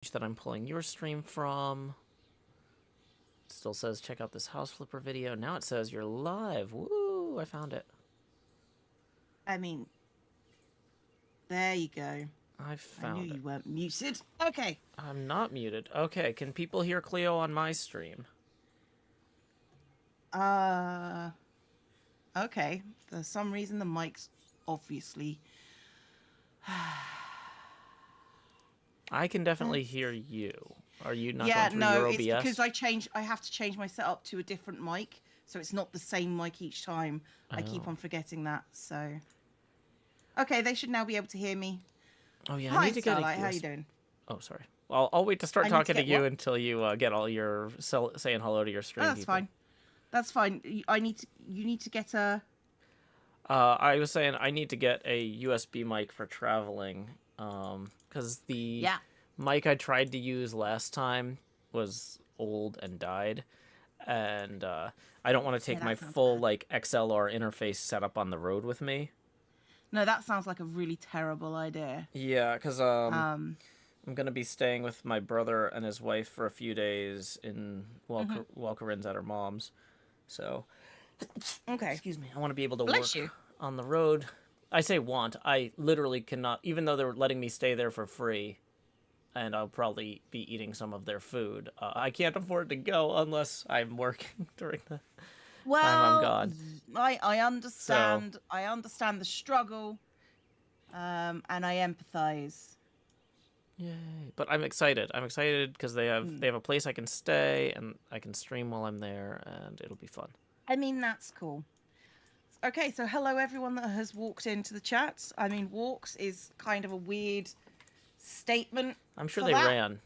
that I'm pulling your stream from. It still says check out this house flipper video. Now it says you're live. Woo! I found it. I mean, there you go. I found it. I knew you weren't muted. Okay. I'm not muted. Okay, can people hear Cleo on my stream? Okay. For some reason, the mic's obviously. I can definitely hear you. Are you not Yeah, going through no, your it's OBS? because I have to change my setup to a different mic, so it's not the same mic each time. I keep on forgetting that. So. Okay, they should now be able to hear me. Oh yeah, Hi, I need to get Starlight. How you doing? Oh, sorry. Well, I'll wait to start I need to talking to get you what? until you get all your saying hello to your stream Oh, that's people. fine. That's fine. You need to get a. I was saying I need to get a USB mic for traveling, because the mic I tried to use last time was old and died, and I don't want to take my full like XLR interface setup on the road with me. No, that sounds like a really terrible idea. Yeah, because I'm gonna be staying with my brother and his wife for a few days in while Corinne's at her mom's. So, okay. Excuse me. I want to be able to work on the road. I say want. I literally cannot, even though they're letting me stay there for free, and I'll probably be eating some of their food. I can't afford to go unless I'm working during the time I'm gone. I understand. So, I understand the struggle, and I empathize. Yay! But I'm excited. I'm excited because they have a place I can stay and I can stream while I'm there, and it'll be fun. I mean, that's cool. Okay, so hello everyone that has walked into the chat. I mean, walks is kind of a weird statement. I'm sure they ran.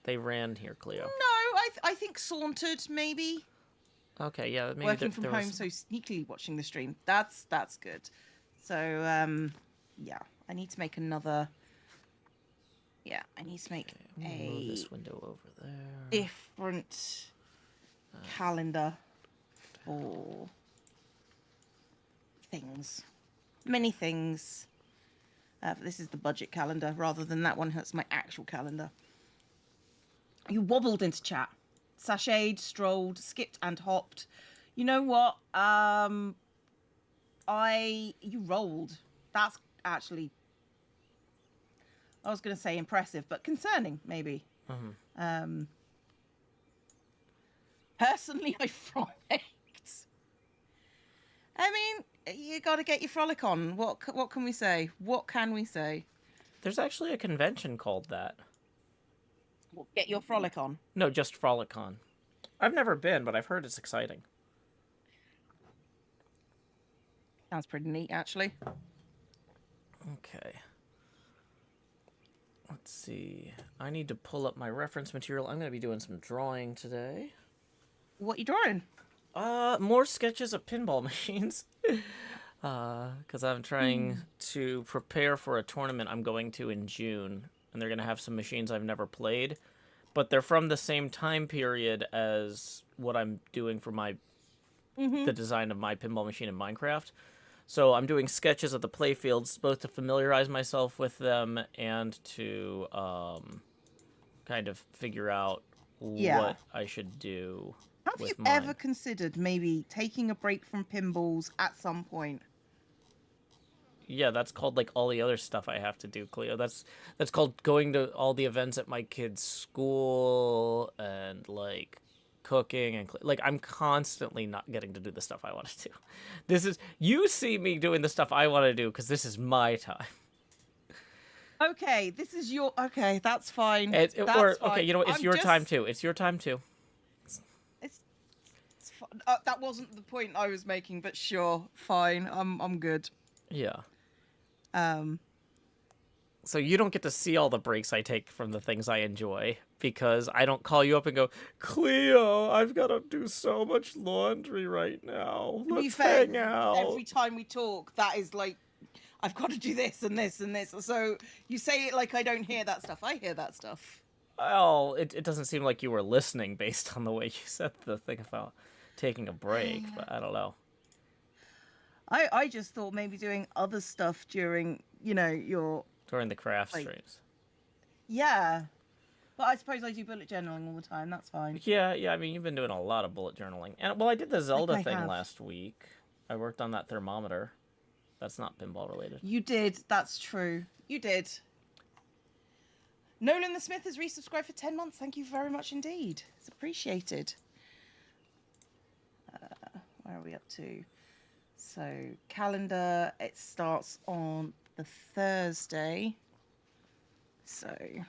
They ran here, Cleo. No, I think sauntered maybe. Okay, yeah, maybe working from home, so sneakily watching the stream. That's good. So yeah, I need to make another. Yeah, I need to make move this window over there. Different calendar for things, many things. This is the budget calendar rather than that one. That's my actual calendar. You wobbled into chat, sashayed, strolled, skipped, and hopped. You know what? You rolled. That's actually. I was going to say impressive, but concerning, maybe. Personally, I frolicked. I mean, you got to get your frolic on. What can we say? What can we say? There's actually a convention called that. Well, get your frolic on. No, just Frolic-Con. I've never been, but I've heard it's exciting. Sounds pretty neat, actually. Okay. Let's see. I need to pull up my reference material. I'm going to be doing some drawing today. What are you drawing? More sketches of pinball machines. Because I'm trying to prepare for a tournament I'm going to in June. And they're going to have some machines I've never played. But they're from the same time period as what I'm doing for my the design of my pinball machine in Minecraft. So I'm doing sketches of the playfields, both to familiarize myself with them and to kind of figure out what I should do. Have you ever considered maybe taking a break from pinballs at some point? Yeah, that's called like all the other stuff I have to do, Cleo. That's called going to all the events at my kid's school and like cooking and like I'm constantly not getting to do the stuff I want to do. This is you see me doing the stuff I want to do because this is my time. Okay, this is your that's fine. That's fine. Okay, you know what? It's your time too. It's your time too. It's that wasn't the point I was making, but sure, fine. I'm good. Yeah. So you don't get to see all the breaks I take from the things I enjoy because I don't call you up and go, Cleo, I've got to do so much laundry right now. Let's hang out. Every time we talk, that is like, I've got to do this and this and this. So you say it like I don't hear that stuff. I hear that stuff. Well, it doesn't seem like you were listening based on the way you said the thing about taking a break, but I don't know. I just thought maybe doing other stuff during, your... During the craft streams. Yeah. But I suppose I do bullet journaling all the time. That's fine. Yeah, yeah. I mean, you've been doing a lot of bullet journaling, and well, I did the Like Zelda I thing have. last week. I worked on that thermometer. That's not pinball related. You did. That's true. You did. Nolan the Smith has resubscribed for 10 months. Thank you very much indeed. It's appreciated. Where are we up to? So, calendar, it starts on the Thursday. So, let's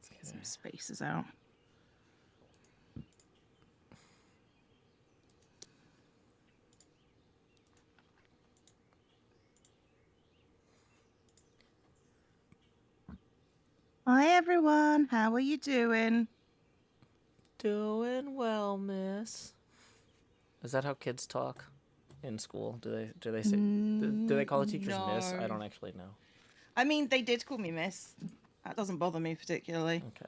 get some spaces out. Hi everyone, how are you doing? Doing well, miss. Is that how kids talk in school? Do they say do they call the teachers miss? I No. don't actually know. I mean, they did call me miss. That doesn't bother me particularly. Okay.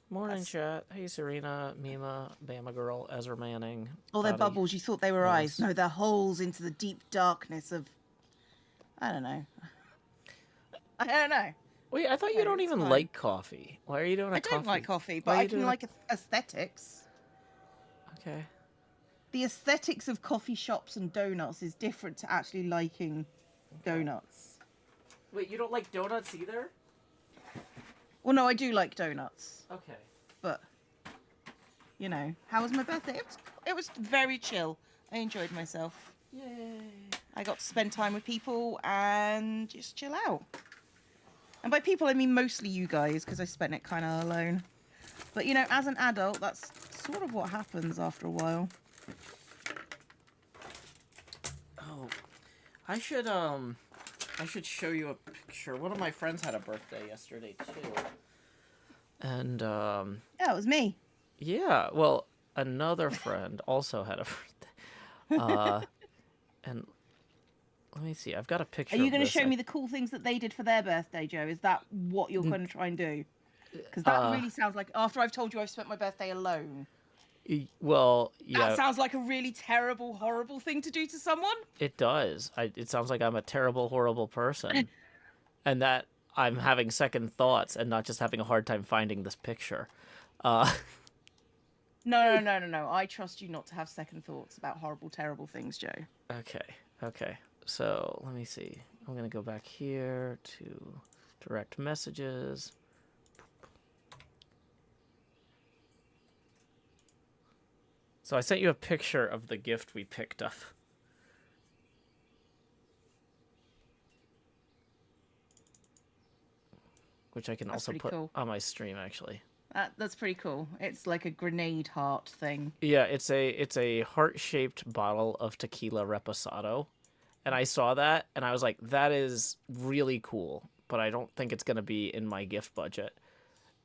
Morning chat. Hey Serena, Mima, Bama Girl, Ezra Manning. Oh, they're Dottie. bubbles. You thought they were eyes. Yes. No, they're holes into the deep darkness of... I don't know. I don't know. Wait, I thought you Okay, don't it's even fine. like coffee. Why are you doing a I coffee? don't like coffee, Why but are I you can doing like aesthetics. Okay. The aesthetics of coffee shops and donuts is different to actually liking donuts. Wait, you don't like donuts either? Well, no, I do like donuts, Okay. but you know, how was my birthday? It was very chill. I enjoyed myself. Yay. I got to spend time with people and just chill out. And by people, I mean mostly you guys, because I spent it kind of alone. But you know, as an adult, that's sort of what happens after a while. Oh, I should show you a picture. One of my friends had a birthday yesterday too. And Yeah, it was me. yeah, well, another friend also had a birthday. And let me see. I've got a picture. Are you of going to this. show me the cool things that they did for their birthday, Joe? Is that what you're going to try and do? Because that really sounds like, after I've told you I've spent my birthday alone, Well, yeah, that sounds like a really terrible, horrible thing to do to someone. it does. It sounds like I'm a terrible, horrible person, and that I'm having second thoughts and not just having a hard time finding this picture. No. I trust you not to have second thoughts about horrible, terrible things, Joe. Okay. So let me see. I'm gonna go back here to direct messages. So I sent you a picture of the gift we picked up. Which I can also put on my stream, actually. That's pretty cool. It's like a grenade heart thing. Yeah, it's a heart-shaped bottle of tequila reposado. And I saw that, and I was like, that is really cool, but I don't think it's going to be in my gift budget.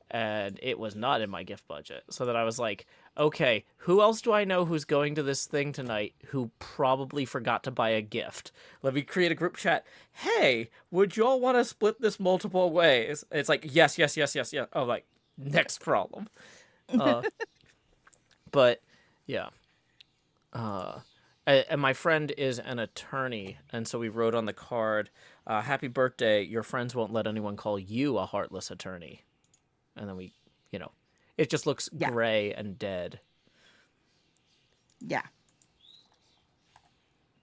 And it was not in my gift budget. So that I was like, okay, who else do I know who's going to this thing tonight who probably forgot to buy a gift? Let me create a group chat. Hey, would you all want to split this multiple ways? And it's like, yes. Oh, like, next problem. But, yeah. And my friend is an attorney, and so we wrote on the card, happy birthday, your friends won't let anyone call you a heartless attorney. And then we, it just looks gray and dead. Yeah.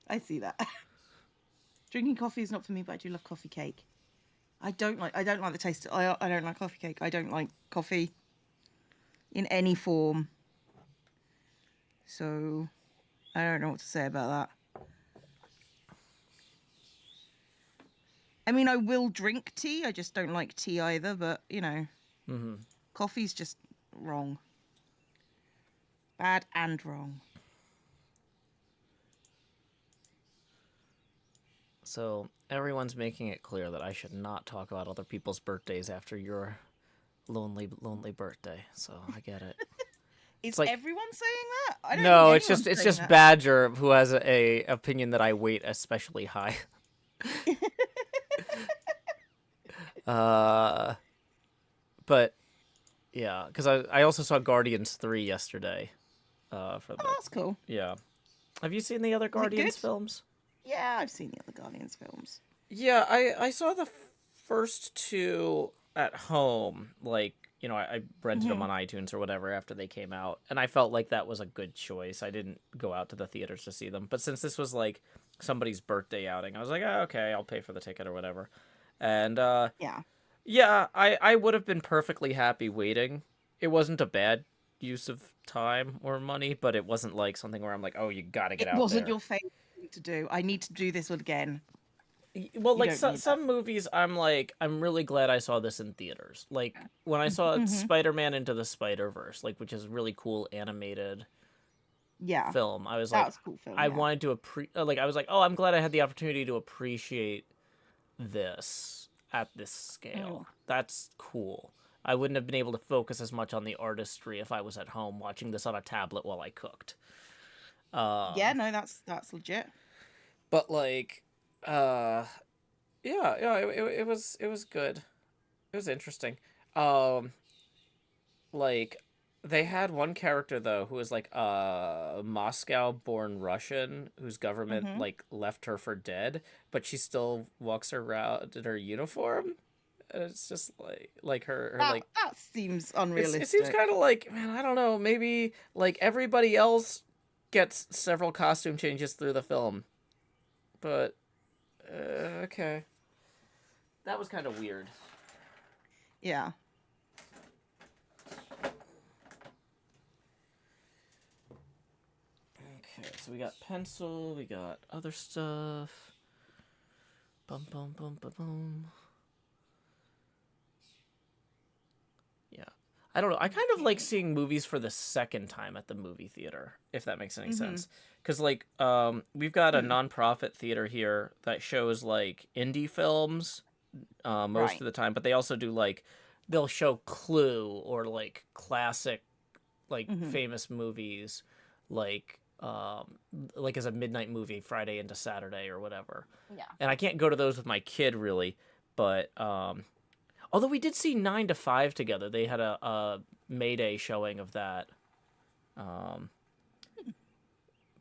I see that. Drinking coffee is not for me, but I do love coffee cake. I don't like the taste. I don't like coffee cake. I don't like coffee in any form. So I don't know what to say about that. I mean, I will drink tea. I just don't like tea either, but, coffee's just wrong. Bad and wrong. So everyone's making it clear that I should not talk about other people's birthdays after your lonely birthday. So I get it. Is like, everyone saying that? I don't no, think it's just that. Badger who has a opinion that I weight especially high. But yeah, because I also saw Guardians 3 yesterday. Oh, that's cool. Yeah. Have you seen the other Was it good? Guardians films? Yeah, I've seen the other Guardians films. Yeah, I saw the first two at home. Like, I rented them Hmm. on iTunes or whatever after they came out, and I felt like that was a good choice. I didn't go out to the theaters to see them, but since this was like somebody's birthday outing, I was like, oh, okay, I'll pay for the ticket or whatever. And Yeah. yeah, I would have been perfectly happy waiting. It wasn't a bad use of time or money, but it wasn't like something where I'm like, oh, you gotta get It out wasn't there. your favorite thing to do. I need to do this again. Well, You like don't need that. some movies, I'm really glad I saw this in theaters. Like when I saw Hmm. Spider-Man Into the Spider-Verse, like which is a really cool animated Yeah. film. I was That like, was a cool film, I yeah. wanted to like I was like, oh, I'm glad I had the opportunity to appreciate this at this Mm. scale. That's cool. I wouldn't have been able to focus as much on the artistry if I was at home watching this on a tablet while I cooked. Yeah, Um, no, that's legit. but like, uh, yeah, it was good. It was interesting. Um, like they had one character though who was like a Moscow-born Russian whose government Hmm. like left her for dead, but she still walks around in her uniform. And it's just like her like That seems it seems unrealistic. kind of like, man, I don't know, maybe like everybody else gets several costume changes through the film, but okay, that was kind of weird. Yeah. Okay, so we got pencil, we got other stuff. Bum bum bum bum bum. Yeah. I don't know. I kind of like Okay. seeing movies for the second time at the movie theater, if that makes any Hmm. sense. Cuz like we've got a Hmm. nonprofit theater here that shows like indie films most Right. of the time, but they also do like they'll show Clue or like classic like Hmm. famous movies like like as a midnight movie Friday into Saturday or whatever. Yeah. And I can't go to those with my kid really, but although we did see 9 to 5 together. They had a Mayday showing of that. Um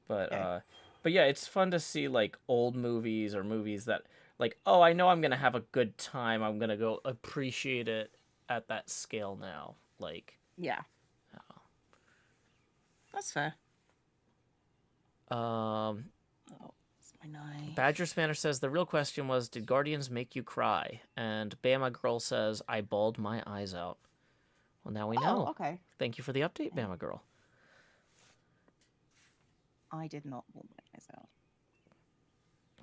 but Okay. but yeah, it's fun to see like old movies or movies that like, oh, I know I'm going to have a good time. I'm going to go appreciate it at that scale now. Like Yeah. That's fair. um Oh, it's my knife. Badger Spanner says the real question was, did Guardians make you cry? And Bama Girl says, I bawled my eyes out. Well, now we Oh, know. okay. Thank you for the update, Bama Girl. I did not want my eyes out.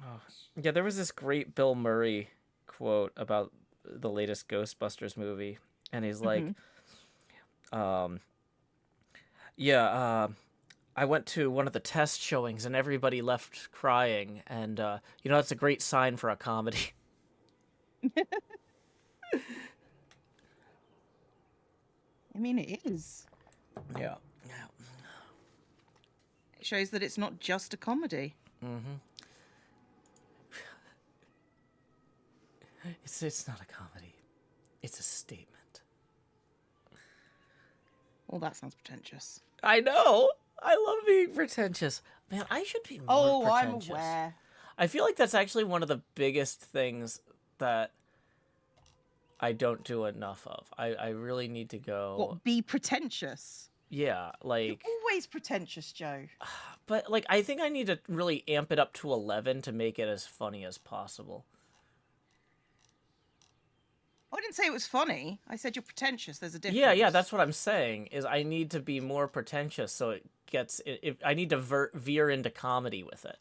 Oh. Yeah, there was this great Bill Murray quote about the latest Ghostbusters movie, and he's like, Hmm. um, "Yeah, I went to one of the test showings, and everybody left crying, and that's a great sign for a comedy." I mean, it is. Yeah. It shows that it's not just a comedy. Mm-hmm. It's not a comedy. It's a statement. Well, that sounds pretentious. I know. I love being pretentious. Man, I should be more Oh, I'm pretentious. aware. I feel like that's actually one of the biggest things that I don't do enough of. I really need to go. What, be pretentious? Yeah, You're like, always pretentious, Joe. but like, I think I need to really amp it up to 11 to make it as funny as possible. I didn't say it was funny. I said you're pretentious. There's a Yeah, difference. that's what I'm saying. Is I need to be more pretentious so it gets. I need to veer into comedy with it.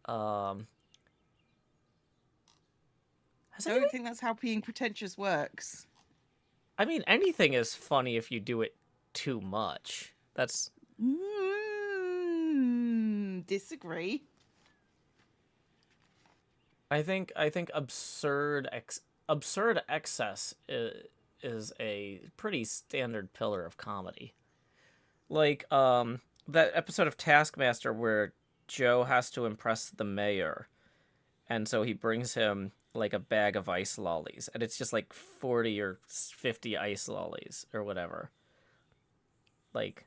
Um, has I anyone don't think that's how being pretentious works. I mean, anything is funny if you do it too much. That's Disagree. I think absurd excess is a pretty standard pillar of comedy. Like that episode of Taskmaster where Joe has to impress the mayor, and so he brings him like a bag of ice lollies, and it's just like 40 or 50 ice lollies or whatever. Like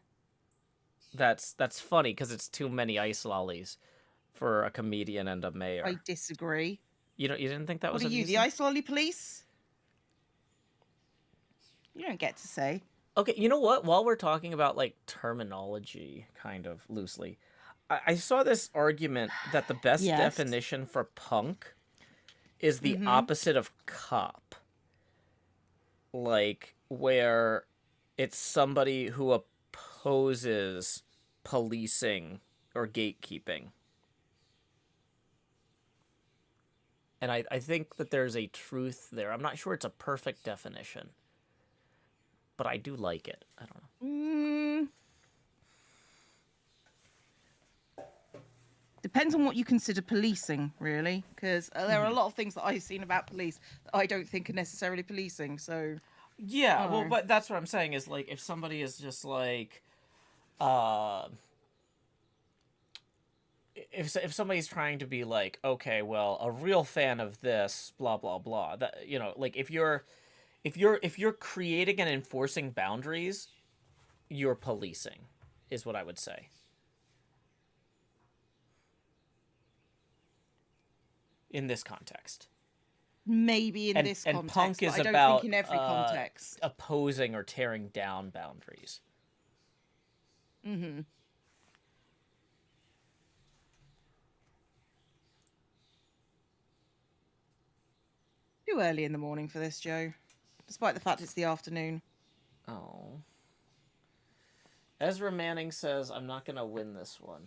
that's funny because it's too many ice lollies for a comedian and a I mayor. disagree. You didn't think that What was are you, the abusive? ice lolly police? You don't get to say. Okay, you know what? While we're talking about like terminology, kind of loosely, I saw this argument that the best Yes. definition for punk is the Mm-hmm. opposite of cop. Like, where it's somebody who opposes policing or gatekeeping. And I think that there's a truth there. I'm not sure it's a perfect definition, but I do like it. I don't know. Depends on what you consider policing, really, because there are a lot of things that I've seen about police that I don't think are necessarily policing. So, Yeah, well, oh, but that's what I'm saying is like if somebody is just like, uh, if somebody's trying to be like, okay, well, a real fan of this, blah blah blah. That like if you're creating and enforcing boundaries, you're policing, is what I would say in this context. maybe in this And punk context, but is I don't think about in every context. opposing or tearing down boundaries. Mm-hmm. Too early in the morning for this, Joe, despite the fact it's the afternoon. Oh. Ezra Manning says, I'm not going to win this one.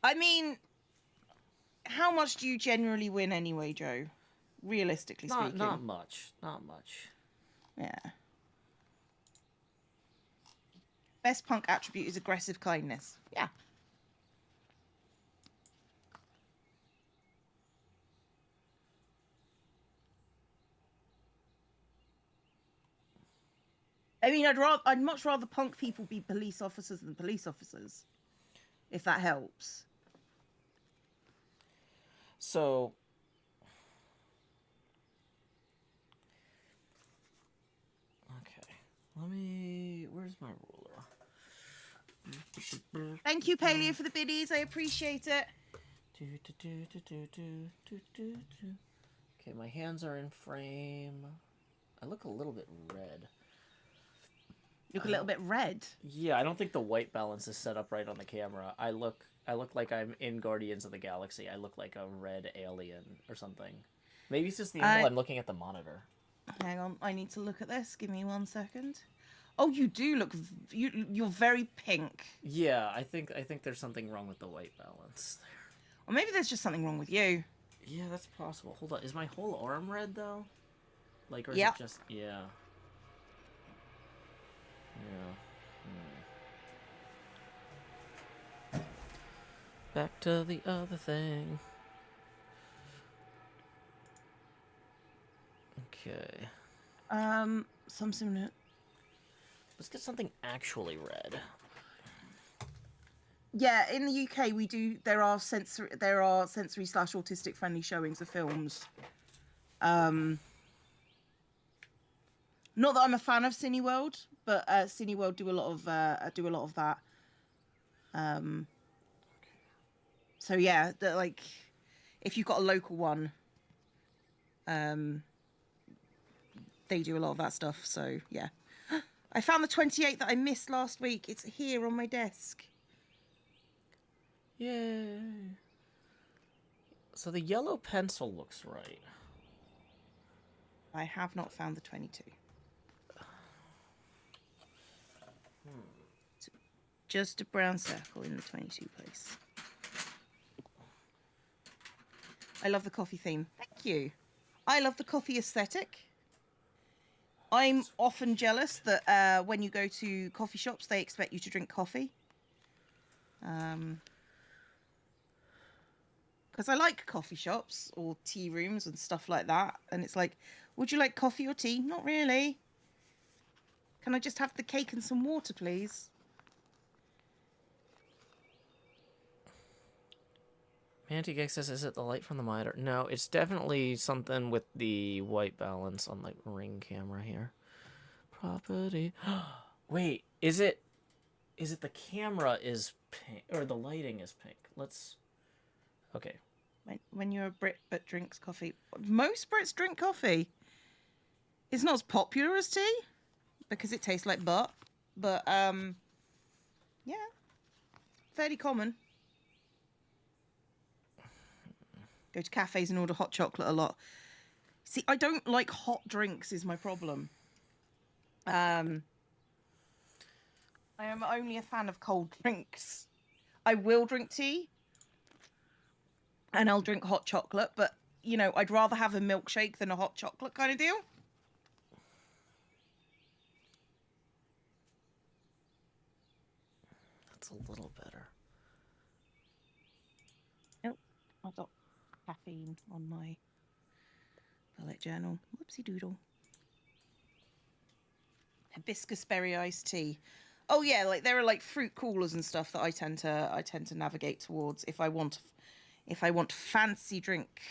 I mean, how much do you generally win anyway, Joe? Realistically speaking. Not much. Not much. Yeah. Best punk attribute is aggressive kindness. Yeah. I mean, I'd much rather punk people be police officers than police officers, if that helps. So, okay. Where's my ruler? Thank you, Paleo, for the biddies. I appreciate it. Okay, my hands are in frame. I look a little bit red. You look a little bit red. Yeah, I don't think the white balance is set up right on the camera. I look like I'm in Guardians of the Galaxy. I look like a red alien or something. Maybe it's just the angle I'm looking at the monitor. Hang on, I need to look at this. Give me 1 second. Oh, you do look. You're very pink. Yeah, I think there's something wrong with the white balance there. Or maybe there's just something wrong with you. Yeah, that's possible. Hold on, is my whole arm red though? Like, or is Yep. it just yeah? Yeah. Back to the other thing. Okay. Some similar. Let's get something actually red. Yeah, in the UK we do. There are sensory / autistic friendly showings of films. Not that I'm a fan of Cineworld, but Cineworld do a lot of that. So yeah, like if you've got a local one, they do a lot of that stuff. So yeah, I found the 28 that I missed last week. It's here on my desk. Yay. So the yellow pencil looks right. I have not found the 22. Just a brown circle in the 22 place. I love the coffee theme. Thank you. I love the coffee aesthetic. I'm often jealous that when you go to coffee shops, they expect you to drink coffee. Because I like coffee shops or tea rooms and stuff like that. And it's like, would you like coffee or tea? Not really. Can I just have the cake and some water, please? Mantigag says, is it the light from the monitor? No, it's definitely something with the white balance on the ring camera here. Property. Wait, is it the camera is pink or the lighting is pink? Let's. Okay. When you're a Brit but drinks coffee, most Brits drink coffee. It's not as popular as tea because it tastes like butt, but yeah, fairly common. Go to cafes and order hot chocolate a lot. See, I don't like hot drinks is my problem. I am only a fan of cold drinks. I will drink tea and I'll drink hot chocolate, but you know, I'd rather have a milkshake than a hot chocolate kind of deal. That's a little better. Oh, I've got caffeine on my bullet journal. Whoopsie doodle. Hibiscus berry iced tea. Oh yeah, like there are like fruit coolers and stuff that I tend to navigate towards if I want fancy drink.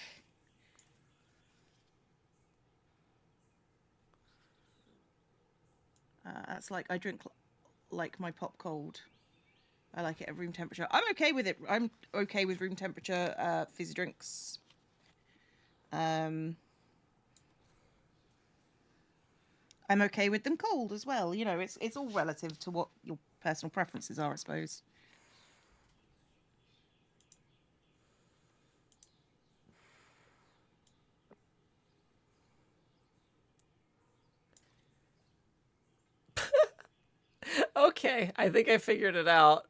That's like I drink like my pop cold. I like it at room temperature. I'm okay with it. I'm okay with room temperature fizzy drinks. I'm okay with them cold as well. You know, it's all relative to what your personal preferences are, I suppose. Okay, I think I figured it out.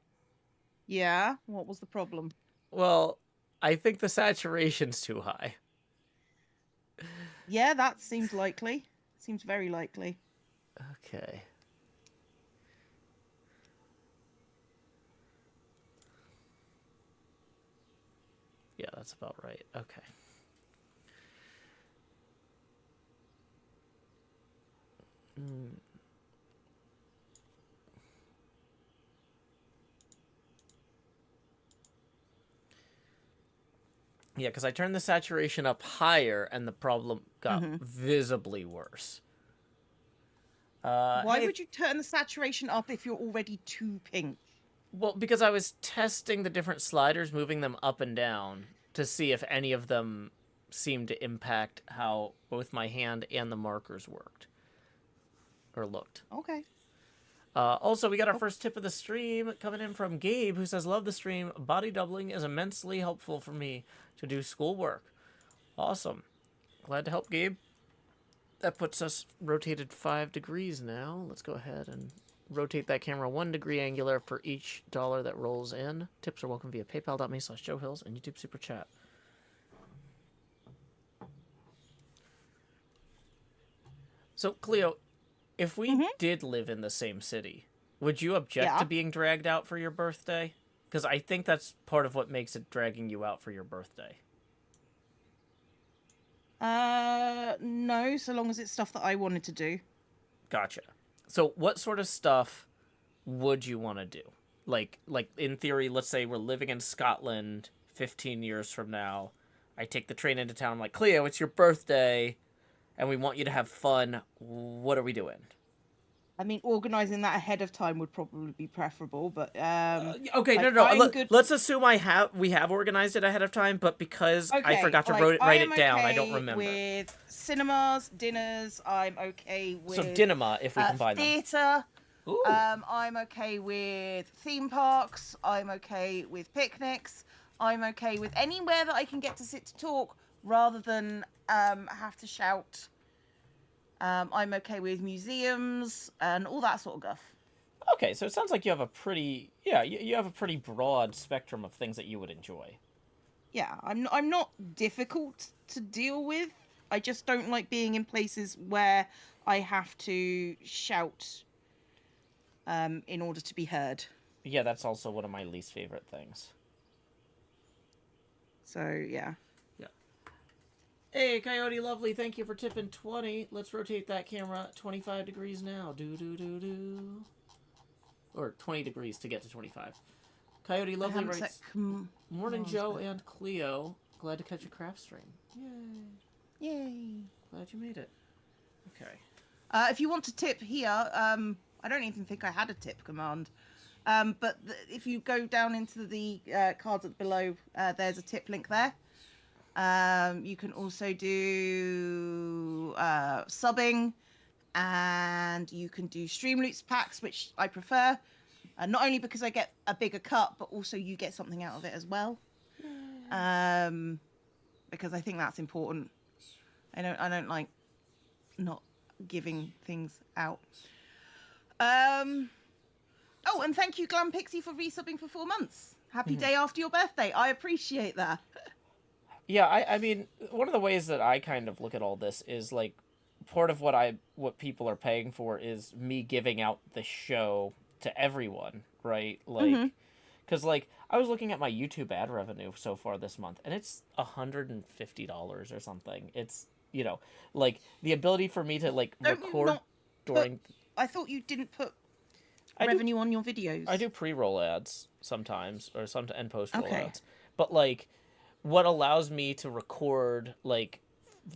Yeah, what was the problem? Well, I think the saturation's too high. Yeah, that seems likely. Seems very likely. Okay. Yeah, that's about right. Okay. Yeah, because I turned the saturation up higher and the problem got visibly worse. Why Hey, would you turn the saturation up if you're already too pink? well, because I was testing the different sliders, moving them up and down to see if any of them seemed to impact how both my hand and the markers worked or looked. Okay. Also, we got our first tip of the stream coming in from Gabe, who says, "Love the stream. Body doubling is immensely helpful for me to do schoolwork." Awesome. Glad to help, Gabe. That puts us rotated 5 degrees now. Let's go ahead and rotate that camera 1 degree angular for each dollar that rolls in. Tips are welcome via paypal.me/JoeHills and YouTube Super Chat. So, Cleo, if we did live in the same city, would you object to being dragged out for your birthday? Because I think that's part of what makes it dragging you out for your birthday. No, so long as it's stuff that I wanted to do. Gotcha. So what sort of stuff would you want to do? Like in theory, let's say we're living in Scotland 15 years from now. I take the train into town. I'm like, Cleo, it's your birthday, and we want you to have fun. What are we doing? I mean, organizing that ahead of time would probably be preferable, but Okay, like, no. Let's assume we have organized it ahead of time, but because I forgot to write it down, I don't remember. With cinemas, dinners, I'm okay with. So dinema, if we combine theater. them. Ooh. I'm okay with theme parks. I'm okay with picnics. I'm okay with anywhere that I can get to sit to talk rather than have to shout. I'm okay with museums and all that sort of guff. Okay, so it sounds like you have a pretty you have a pretty broad spectrum of things that you would enjoy. Yeah, I'm not difficult to deal with. I just don't like being in places where I have to shout in order to be heard. Yeah, that's also one of my least favorite things. So, yeah. Hey, Coyote Lovely, thank you for tipping 20. Let's rotate that camera 25 degrees now. Do. Or 20 degrees to get to 25. Coyote Lovely writes, "Morning, Joe and Cleo. Glad to catch a craft stream. Yay. Yay. Glad you made it." Okay. If you want to tip here, I don't even think I had a tip command. But if you go down into the cards below, there's a tip link there. You can also do subbing, and you can do Streamloots packs, which I prefer. Not only because I get a bigger cut, but also you get something out of it as well. Because I think that's important. I don't like not giving things out. Oh, and thank you, Glam Pixie, for resubbing for 4 months. Happy day after your birthday. I appreciate that. Yeah, I mean, one of the ways that I kind of look at all this is like part of what people are paying for is me giving out the show to everyone, right? Like, because like I was looking at my YouTube ad revenue so far this month, and it's $150 or something. It's like the ability for me to like Don't you record not during. I thought you didn't put I do revenue on your videos. I do pre-roll ads sometimes, or some and post-roll Okay. ads, but like what allows me to record like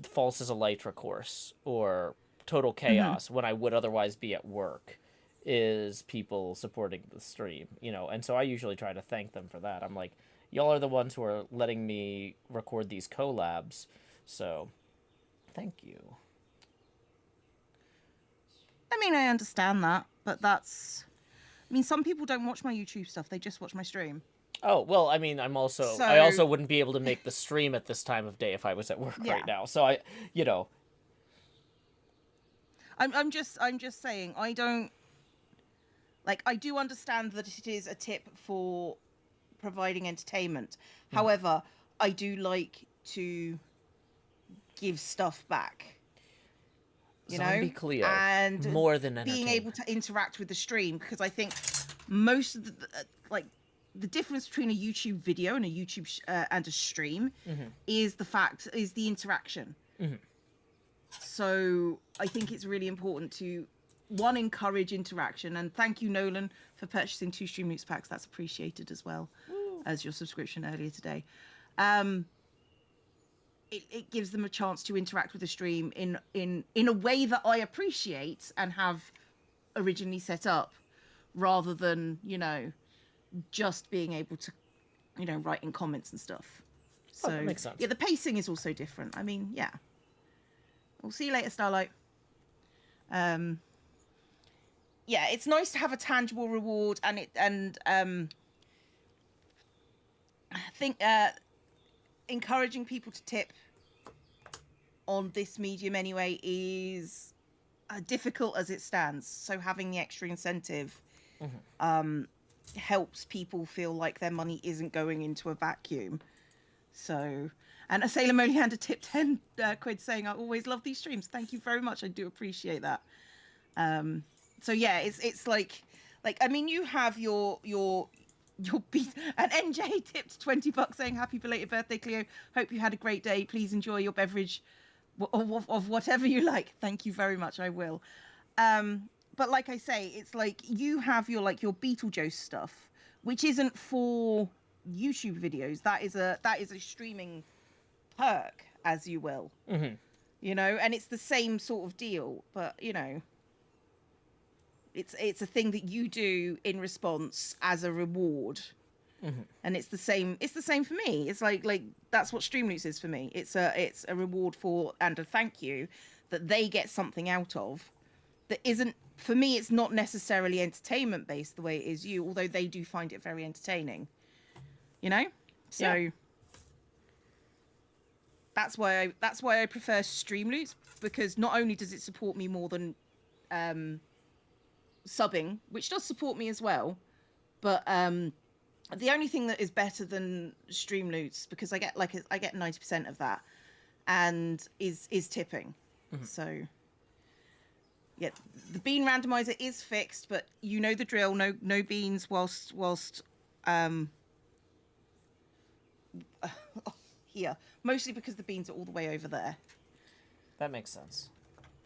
False as Elytra course or Total Chaos when I would otherwise be at work is people supporting the stream, and so I usually try to thank them for that. I'm like, y'all are the ones who are letting me record these collabs, so thank you. I mean, I understand that, but some people don't watch my YouTube stuff, they just watch my stream. Oh, well, I mean, I also wouldn't be able to make the stream at this time of day if I was at work right now. So I'm just saying, I don't I do understand that it is a tip for providing entertainment. However, I do like to give stuff back. Zombie Cleo, and more than being able to interact with the stream, because I think most of the difference between a YouTube video and a YouTube and a stream is the interaction. So I think it's really important to encourage interaction, and thank you, Nolan, for purchasing 2 Streamloots packs. That's appreciated as well as your subscription earlier today. It gives them a chance to interact with the stream in a way that I appreciate and have originally set up, rather than just being able to write in comments and stuff. So that makes sense. Yeah, the pacing is also different. I mean, yeah. We'll see you later, Starlight. Yeah, it's nice to have a tangible reward, and I think encouraging people to tip on this medium anyway is difficult as it stands. So having the extra incentive helps people feel like their money isn't going into a vacuum. So, and a Sailor Moliander tipped 10 quid saying, I always love these streams. Thank you very much. I do appreciate that. So yeah, it's like I mean, you have your beat, and NJ tipped $20 saying, happy belated birthday, Cleo. Hope you had a great day. Please enjoy your beverage of whatever you like. Thank you very much. I will. But like I say, it's like you have your Beetlejuice stuff, which isn't for YouTube videos. That is a streaming perk, as you will. And it's the same sort of deal, but it's a thing that you do in response as a reward. And it's the same for me. It's like that's what Streamloots is for me. It's a reward for and a thank you that they get something out of that isn't, for me, it's not necessarily entertainment based the way it is you, although they do find it very entertaining. So yeah. That's why I prefer Streamloots, because not only does it support me more than subbing, which does support me as well, but the only thing that is better than Streamloots, because I get 90% of that, and is tipping. So yeah, the bean randomizer is fixed, but you know the drill. No beans whilst here, mostly because the beans are all the way over there. That makes sense.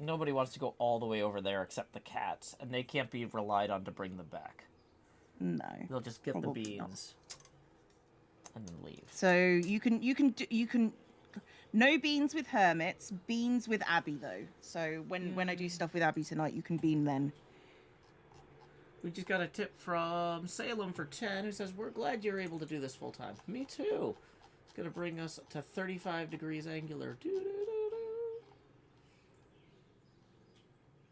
Nobody wants to go all the way over there except the cats, and they can't be relied on to bring them back. No, they'll just get the beans and then leave. So you can no beans with hermits, beans with Abby though. So when I do stuff with Abby tonight, you can bean then. We just got a tip from Salem for 10 who says, we're glad you're able to do this full time. Me too. It's going to bring us to 35 degrees angular.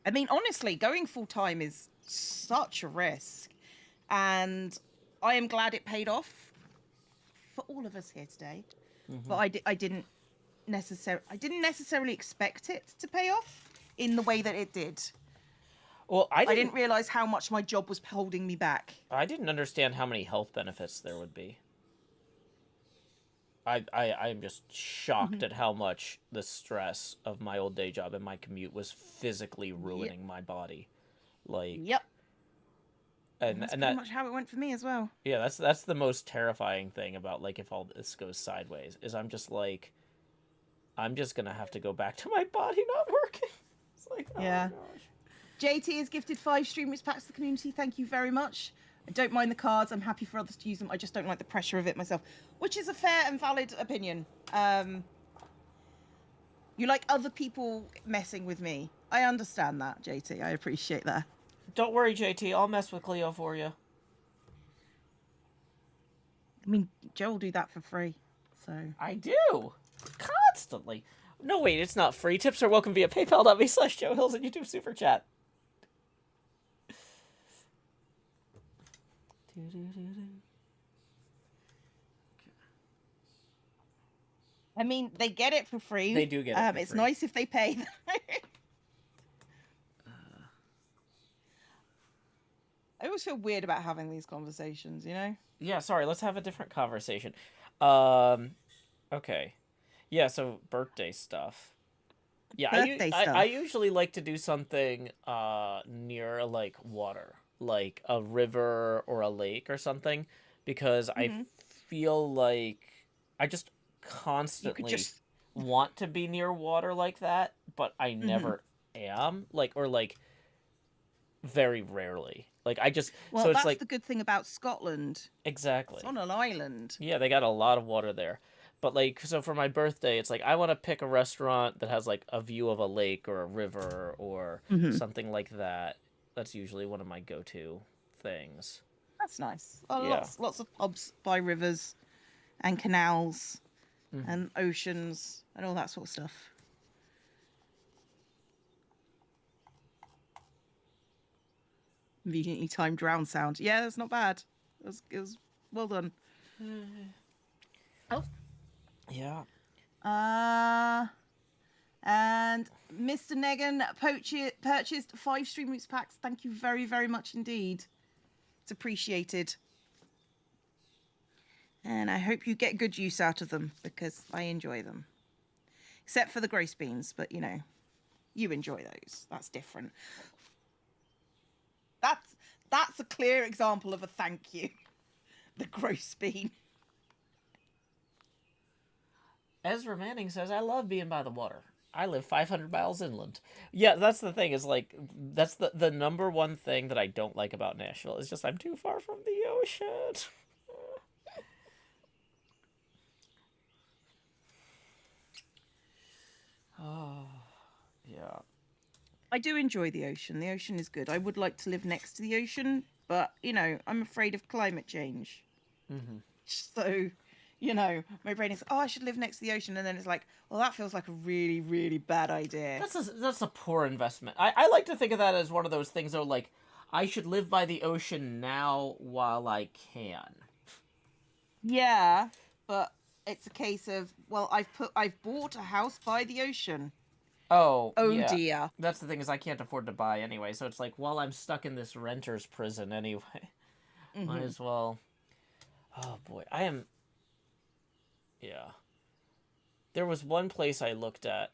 I mean, honestly, going full time is such a risk. And I am glad it paid off for all of us here today. But I didn't necessarily expect it to pay off in the way that it did. Well, I didn't realize how much my job was holding me back. I didn't understand how many health benefits there would be. I'm just shocked at how much the stress of my old day job and my commute was physically ruining my body. Like, yep. And that's and pretty that much how it went for me as well. Yeah, that's the most terrifying thing about like if all this goes sideways is I'm just like I'm just gonna have to go back to my body not working. It's like oh yeah. my gosh. JT has gifted 5 Streamers packs to the community. Thank you very much. I don't mind the cards. I'm happy for others to use them. I just don't like the pressure of it myself, which is a fair and valid opinion. You like other people messing with me. I understand that, JT. I appreciate that. Don't worry, JT. I'll mess with Cleo for you. I mean, Joe will do that for free. So I do constantly. No, wait, it's not free. Tips are welcome via PayPal.me/Joe Hills and YouTube Super Chat. I mean, they get it for free. They do get it for it's free. nice if they pay. I always feel weird about having these conversations, you know? Yeah, sorry, let's have a different conversation. Okay. Yeah, so birthday stuff. Yeah, I usually like to do something near like water, like a river or a lake or something, because I feel like I just constantly want to be near water like that, but I never am, like, or like very rarely. Like I just well, so it's that's like the good thing about Scotland. exactly. It's on an island. Yeah, they got a lot of water there. But like so for my birthday, it's like I want to pick a restaurant that has like a view of a lake or a river or something like that. That's usually one of my go-to things. That's nice. Lots of pubs by rivers and canals and oceans and all that sort of stuff. Conveniently timed drown sound. Yeah, that's not bad. It was well done. Oh. Yeah. And Mr. Negan purchased 5 Stream Roots packs. Thank you very, very much indeed. It's appreciated. And I hope you get good use out of them because I enjoy them. Except for the grace beans, but you know, you enjoy those. That's different. That's a clear example of a thank you. The gross bean. Ezra Manning says, I love being by the water. I live 500 miles inland. Yeah, that's the thing, is like, that's the number one thing that I don't like about Nashville, is just I'm too far from the ocean. Oh, yeah. I do enjoy the ocean. The ocean is good. I would like to live next to the ocean, but, you know, I'm afraid of climate change. So, you know, my brain is, oh, I should live next to the ocean. And then it's like, well, that feels like a really, really bad idea. That's a poor investment. I like to think of that as one of those things, though, like, I should live by the ocean now while I can. Yeah, but it's a case of, well, I've bought a house by the ocean. Oh yeah. Dear. That's the thing, is I can't afford to buy anyway, so it's like, while I'm stuck in this renter's prison anyway, might as well. Oh boy, yeah. There was one place I looked at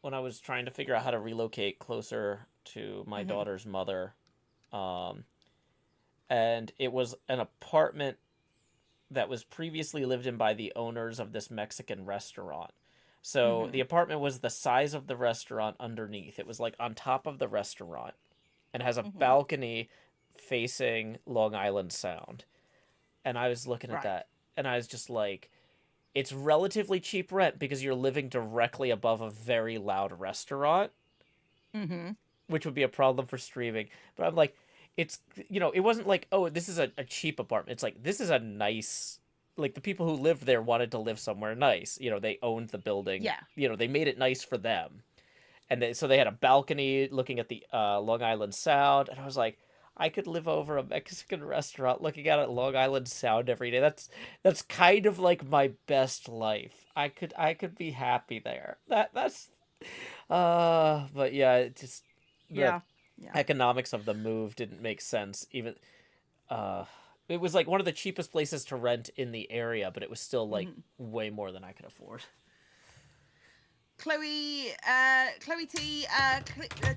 when I was trying to figure out how to relocate closer to my daughter's mother, and it was an apartment that was previously lived in by the owners of this Mexican restaurant. So the apartment was the size of the restaurant underneath. It was like on top of the restaurant and has a balcony facing Long Island Sound. And I was looking at that and I was just like, it's relatively cheap rent because you're living directly above a very loud restaurant, which would be a problem for streaming. But I'm like, it's, it wasn't like, oh, this is a cheap apartment. It's like, this is a nice, like, the people who lived there wanted to live somewhere nice. They owned the building. Yeah. They made it nice for them. And so they had a balcony looking at the Long Island Sound. And I was like, I could live over a Mexican restaurant looking out at Long Island Sound every day. That's kind of like my best life. I could be happy there. But yeah, it just, the Yeah. Yeah. economics of the move didn't make sense. Even uh it was like one of the cheapest places to rent in the area, but it was still like way more than I could afford. Chloe T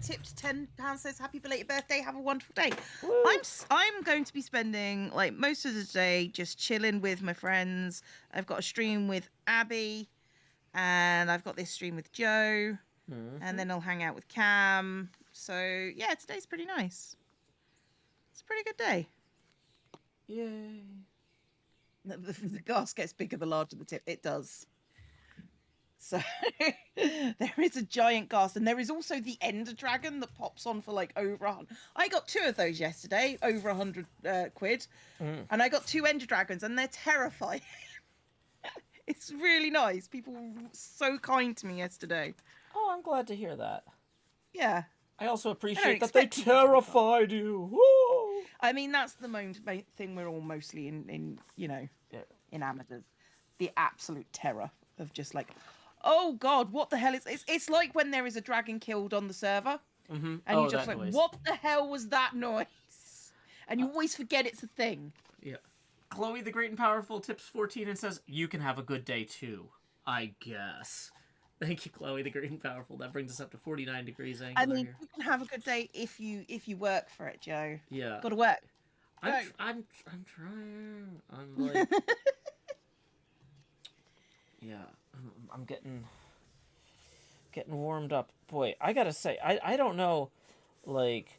tipped £10, says happy belated birthday, have a wonderful day. Woo. I'm going to be spending like most of the day just chilling with my friends. I've got a stream with Abby, and I've got this stream with Joe, and then I'll hang out with Cam. So yeah, today's pretty nice. It's a pretty good day. Yay. The gas gets bigger the larger the tip. It does. So there is a giant ghast, and there is also the Ender Dragon that pops on for like over 100. I got 2 of those yesterday, over 100 quid, and I got 2 Ender Dragons, and they're terrifying. It's really nice. People were so kind to me yesterday. Oh, I'm glad to hear that. Yeah. I also appreciate that they terrified you. Woo! I mean, that's the main thing we're all mostly in in amateurs. The absolute terror of just like, oh God, what the hell is it's like when there is a dragon killed on the server, and you're just like, noise. What the hell was that noise? And you always forget it's a thing. Yeah. Chloe the Great and Powerful tips 14 and says, you can have a good day too, I guess. Thank you, Chloe the Great and Powerful. That brings us up to 49 degrees angular. I mean, here. you can have a good day if you work for it, Joe. Yeah. Gotta work. I'm trying. I'm like... yeah. I'm getting warmed up. Boy, I gotta say, I don't know, like,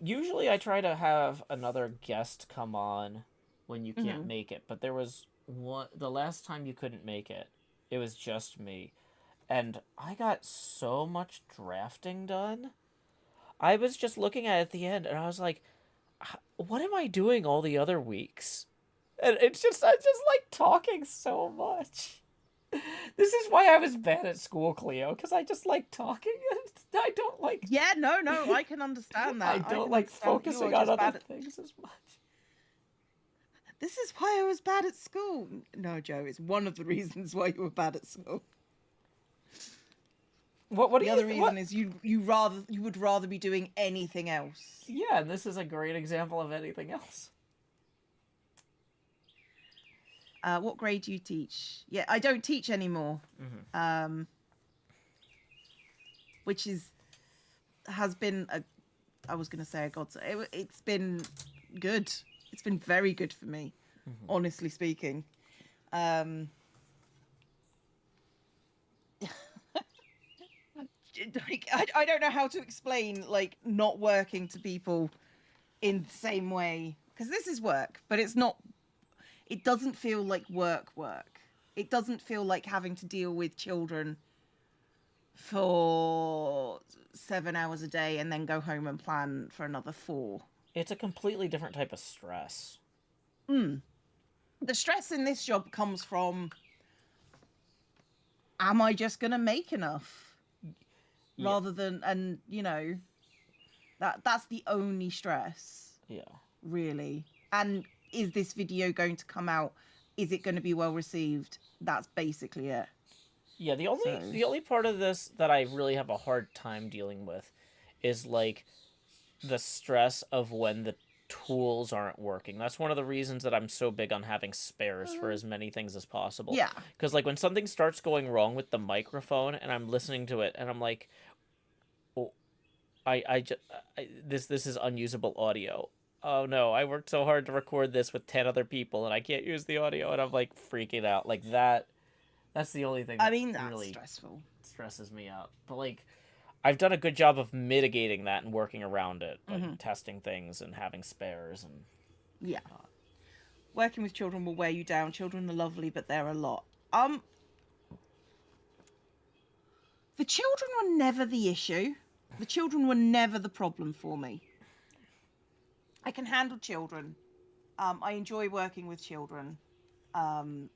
usually I try to have another guest come on when you can't make it, but there was the last time you couldn't make it, it was just me, and I got so much drafting done. I was just looking at it at the end, and I was like, what am I doing all the other weeks? And I just like talking so much. This is why I was bad at school, Cleo, because I just like talking, and I don't like... Yeah, no, I can understand that. I don't like focusing on other things as much. This is why I was bad at school. No, Joe, it's one of the reasons why you were bad at school. What the other reason is you would rather be doing anything else. Yeah, and this is a great example of anything else. What grade do you teach? Yeah, I don't teach anymore. Which has been I was going to say a godsend. It's been good. It's been very good for me, honestly speaking. I don't know how to explain like not working to people in the same way, because this is work, but it's not. It doesn't feel like work. It doesn't feel like having to deal with children for 7 hours a day and then go home and plan for another 4. It's a completely different type of stress. The stress in this job comes from, am I just going to make enough? Yeah. Rather than, and that's the only stress. Yeah. Really. And is this video going to come out? Is it going to be well received? That's basically it. Yeah, the only part of this that I really have a hard time dealing with is like the stress of when the tools aren't working. That's one of the reasons that I'm so big on having spares for as many things as possible. Yeah. Because like when something starts going wrong with the microphone and I'm listening to it and I'm like, oh, this is unusable audio. Oh no, I worked so hard to record this with 10 other people and I can't use the audio, and I'm like freaking out. Like that's the only thing that that's really stressful. Stresses me out. But like I've done a good job of mitigating that and working around it, like testing things and having spares and working with children will wear you down. Children are lovely, but they're a lot. The children were never the issue. The children were never the problem for me. I can handle children. I enjoy working with children. Um,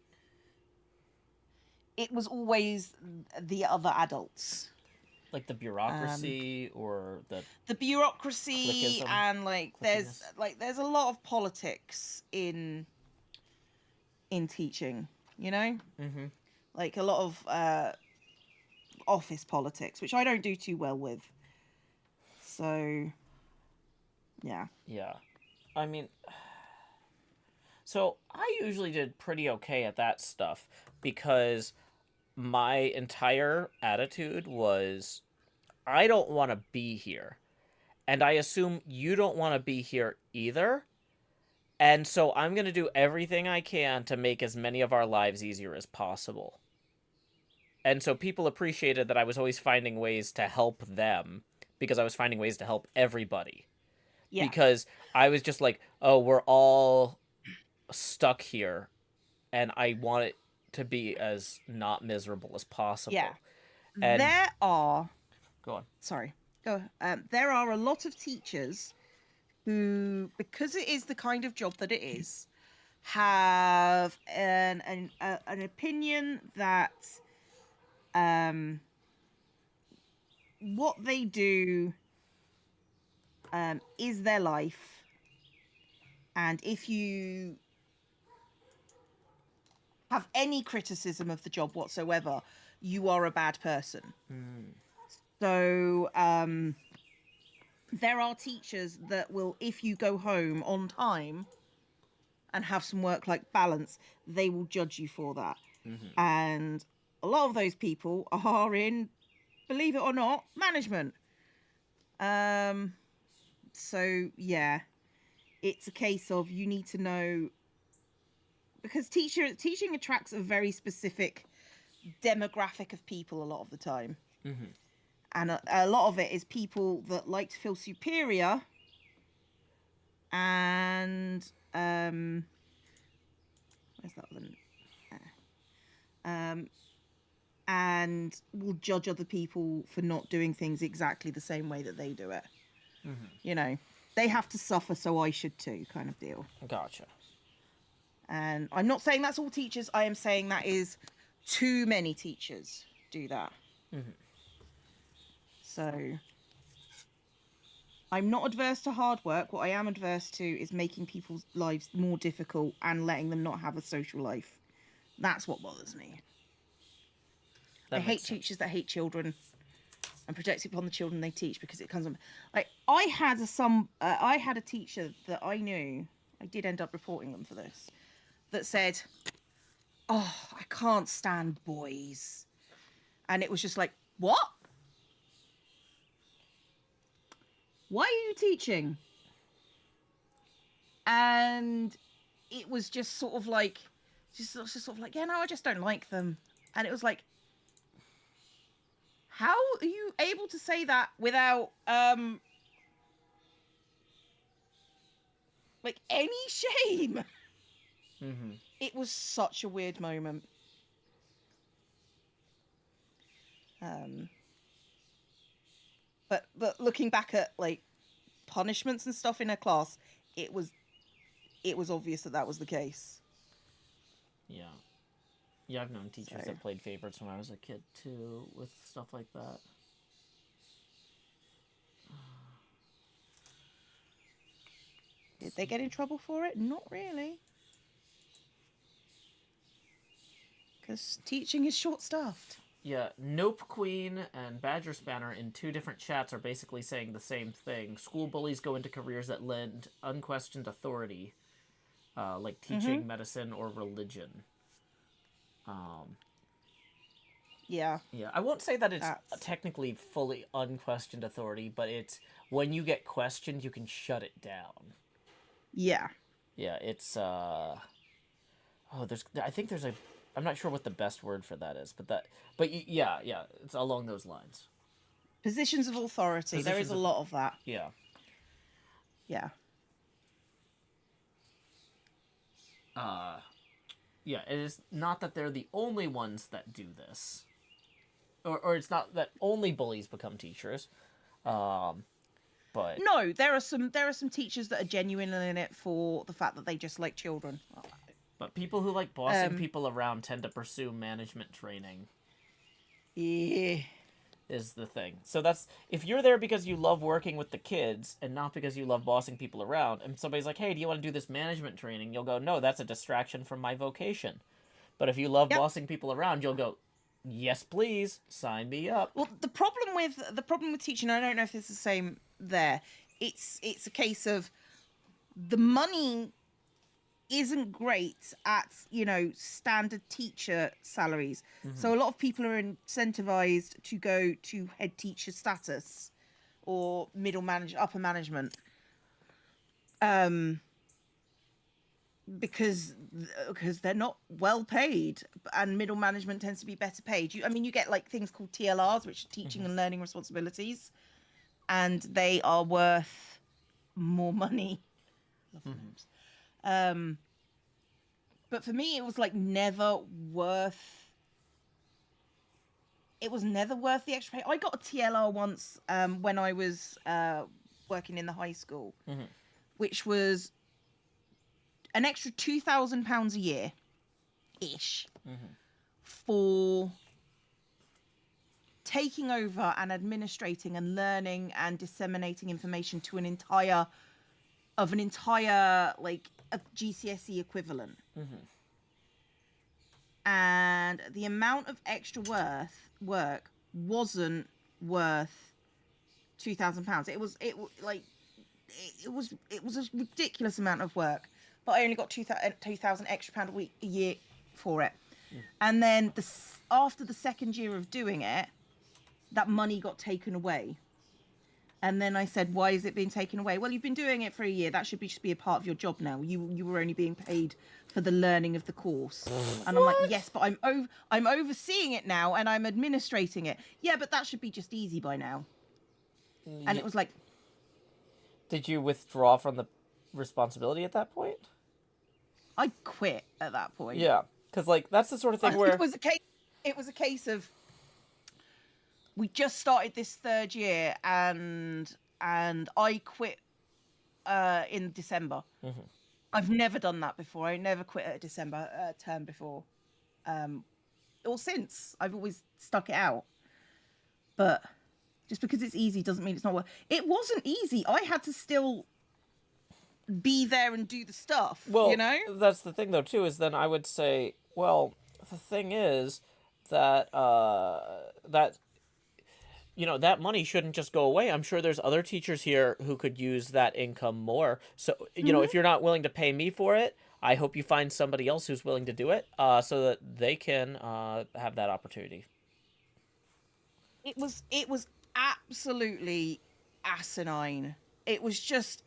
it was always the other adults. Like the Um, bureaucracy or the bureaucracy clickism, and clickiness. there's a lot of politics in teaching, you know? Mm-hmm. Like a lot of office politics, which I don't do too well with. So, yeah. Yeah. I mean, so I usually did pretty okay at that stuff because my entire attitude was I don't want to be here. And I assume you don't want to be here either. And so I'm going to do everything I can to make as many of our lives easier as possible. And so people appreciated that I was always finding ways to help them because I was finding ways to help everybody. Yeah. Because I was just like, oh, we're all stuck here and I want it to be as not miserable as Yeah. possible. And There are, go on. sorry, go. There are a lot of teachers who, because it is the kind of job that it is, have an opinion that what they do is their life, and if you have any criticism of the job whatsoever, you are a bad person. Mm. So there are teachers that will, if you go home on time and have some work-life balance, they will judge you for that. Mm-hmm. And a lot of those people are in, believe it or not, management. Um, so yeah, it's a case of you need to know, because teaching attracts a very specific demographic of people a lot of the time. Mm-hmm. And a lot of it is people that like to feel superior and where's that other um and will judge other people for not doing things exactly the same way that they do it. Mm-hmm. You know, they have to suffer, so I should too, kind of deal. Gotcha. And I'm not saying that's all teachers. I am saying that is too many teachers do that. Mm-hmm. So I'm not adverse to hard work. What I am adverse to is making people's lives more difficult and letting them not have a social life. That's what bothers me. I That hate makes sense. teachers that hate children and project it upon the children they teach, because it comes on. Like I had a teacher that I knew. I did end up reporting them for this. That said, "Oh, I can't stand boys," and it was just like, "What? Why are you teaching?" And it was just sort of like, just sort of like, yeah, no, I just don't like them. And it was like, how are you able to say that without like any shame? Mm-hmm. It was such a weird moment. Um, but looking back at like punishments and stuff in her class, it was obvious that that was the case. Yeah. Yeah, I've known teachers So that played favorites when I was a kid too, with stuff like that. did they get in trouble for it? Not really, because teaching is short-staffed. Yeah, Nope Queen and Badger Spanner in two different chats are basically saying the same thing. School bullies go into careers that lend unquestioned authority, like Mm-hmm. teaching, medicine, or religion. Um, Yeah, yeah, I won't say that it's that's technically fully unquestioned authority, but it's when you get questioned, you can shut it down. yeah. Yeah, it's oh, I think there's a, I'm not sure what the best word for that is, yeah, yeah, it's along those lines. Positions of authority. There is Positions a of, lot of that. yeah, Yeah. uh, yeah. It is not that they're the only ones that do this, or it's not that only bullies become teachers. Um, But No, there are some teachers that are genuinely in it for the fact that they just like children. people who like bossing people around tend to pursue management training. Yeah. Is the thing. So that's, if you're there because you love working with the kids and not because you love bossing people around, and somebody's like, hey, do you want to do this management training? You'll go, no, that's a distraction from my vocation. But if you love Yep. bossing people around, you'll go, yes, please, sign me up. Well, the problem with teaching, I don't know if it's the same there. It's a case of the money isn't great at standard teacher salaries. So a lot of people are incentivized to go to head teacher status or upper management, because they're not well paid, and middle management tends to be better paid. You get like things called TLRs, which are teaching and learning responsibilities, and they are worth more money. Love names. But for me, it was like never worth. It was never worth the extra pay. I got a TLR once when I was working in the high school, which was an extra £2,000 a year, ish, for taking over and administrating and learning and disseminating information to an entire like a GCSE equivalent. And the amount of extra work wasn't worth £2,000. It was a ridiculous amount of work, but I only got 2,000 extra pound a year for it. And then after the second year of doing it, that money got taken away. And then I said, why is it being taken away? Well, you've been doing it for a year. That should just be a part of your job now. You were only being paid for the learning of the course. And I'm like, yes, but I'm overseeing it now and I'm administrating it. Yeah, but that should be just easy by now. And it was like, did you withdraw from the responsibility at that point? I quit at that point. Yeah, because like that's the sort of thing where it was a case of, we just started this third year and I quit in December. I've never done that before. I never quit at a December term before, or since. I've always stuck it out. But just because it's easy doesn't mean it's not worth. It wasn't easy. I had to still be there and do the stuff. Well, that's the thing though too, is then I would say, well, the thing is that that that money shouldn't just go away. I'm sure there's other teachers here who could use that income more. So, if you're not willing to pay me for it, I hope you find somebody else who's willing to do it, so that they can have that opportunity. It was absolutely asinine. It was just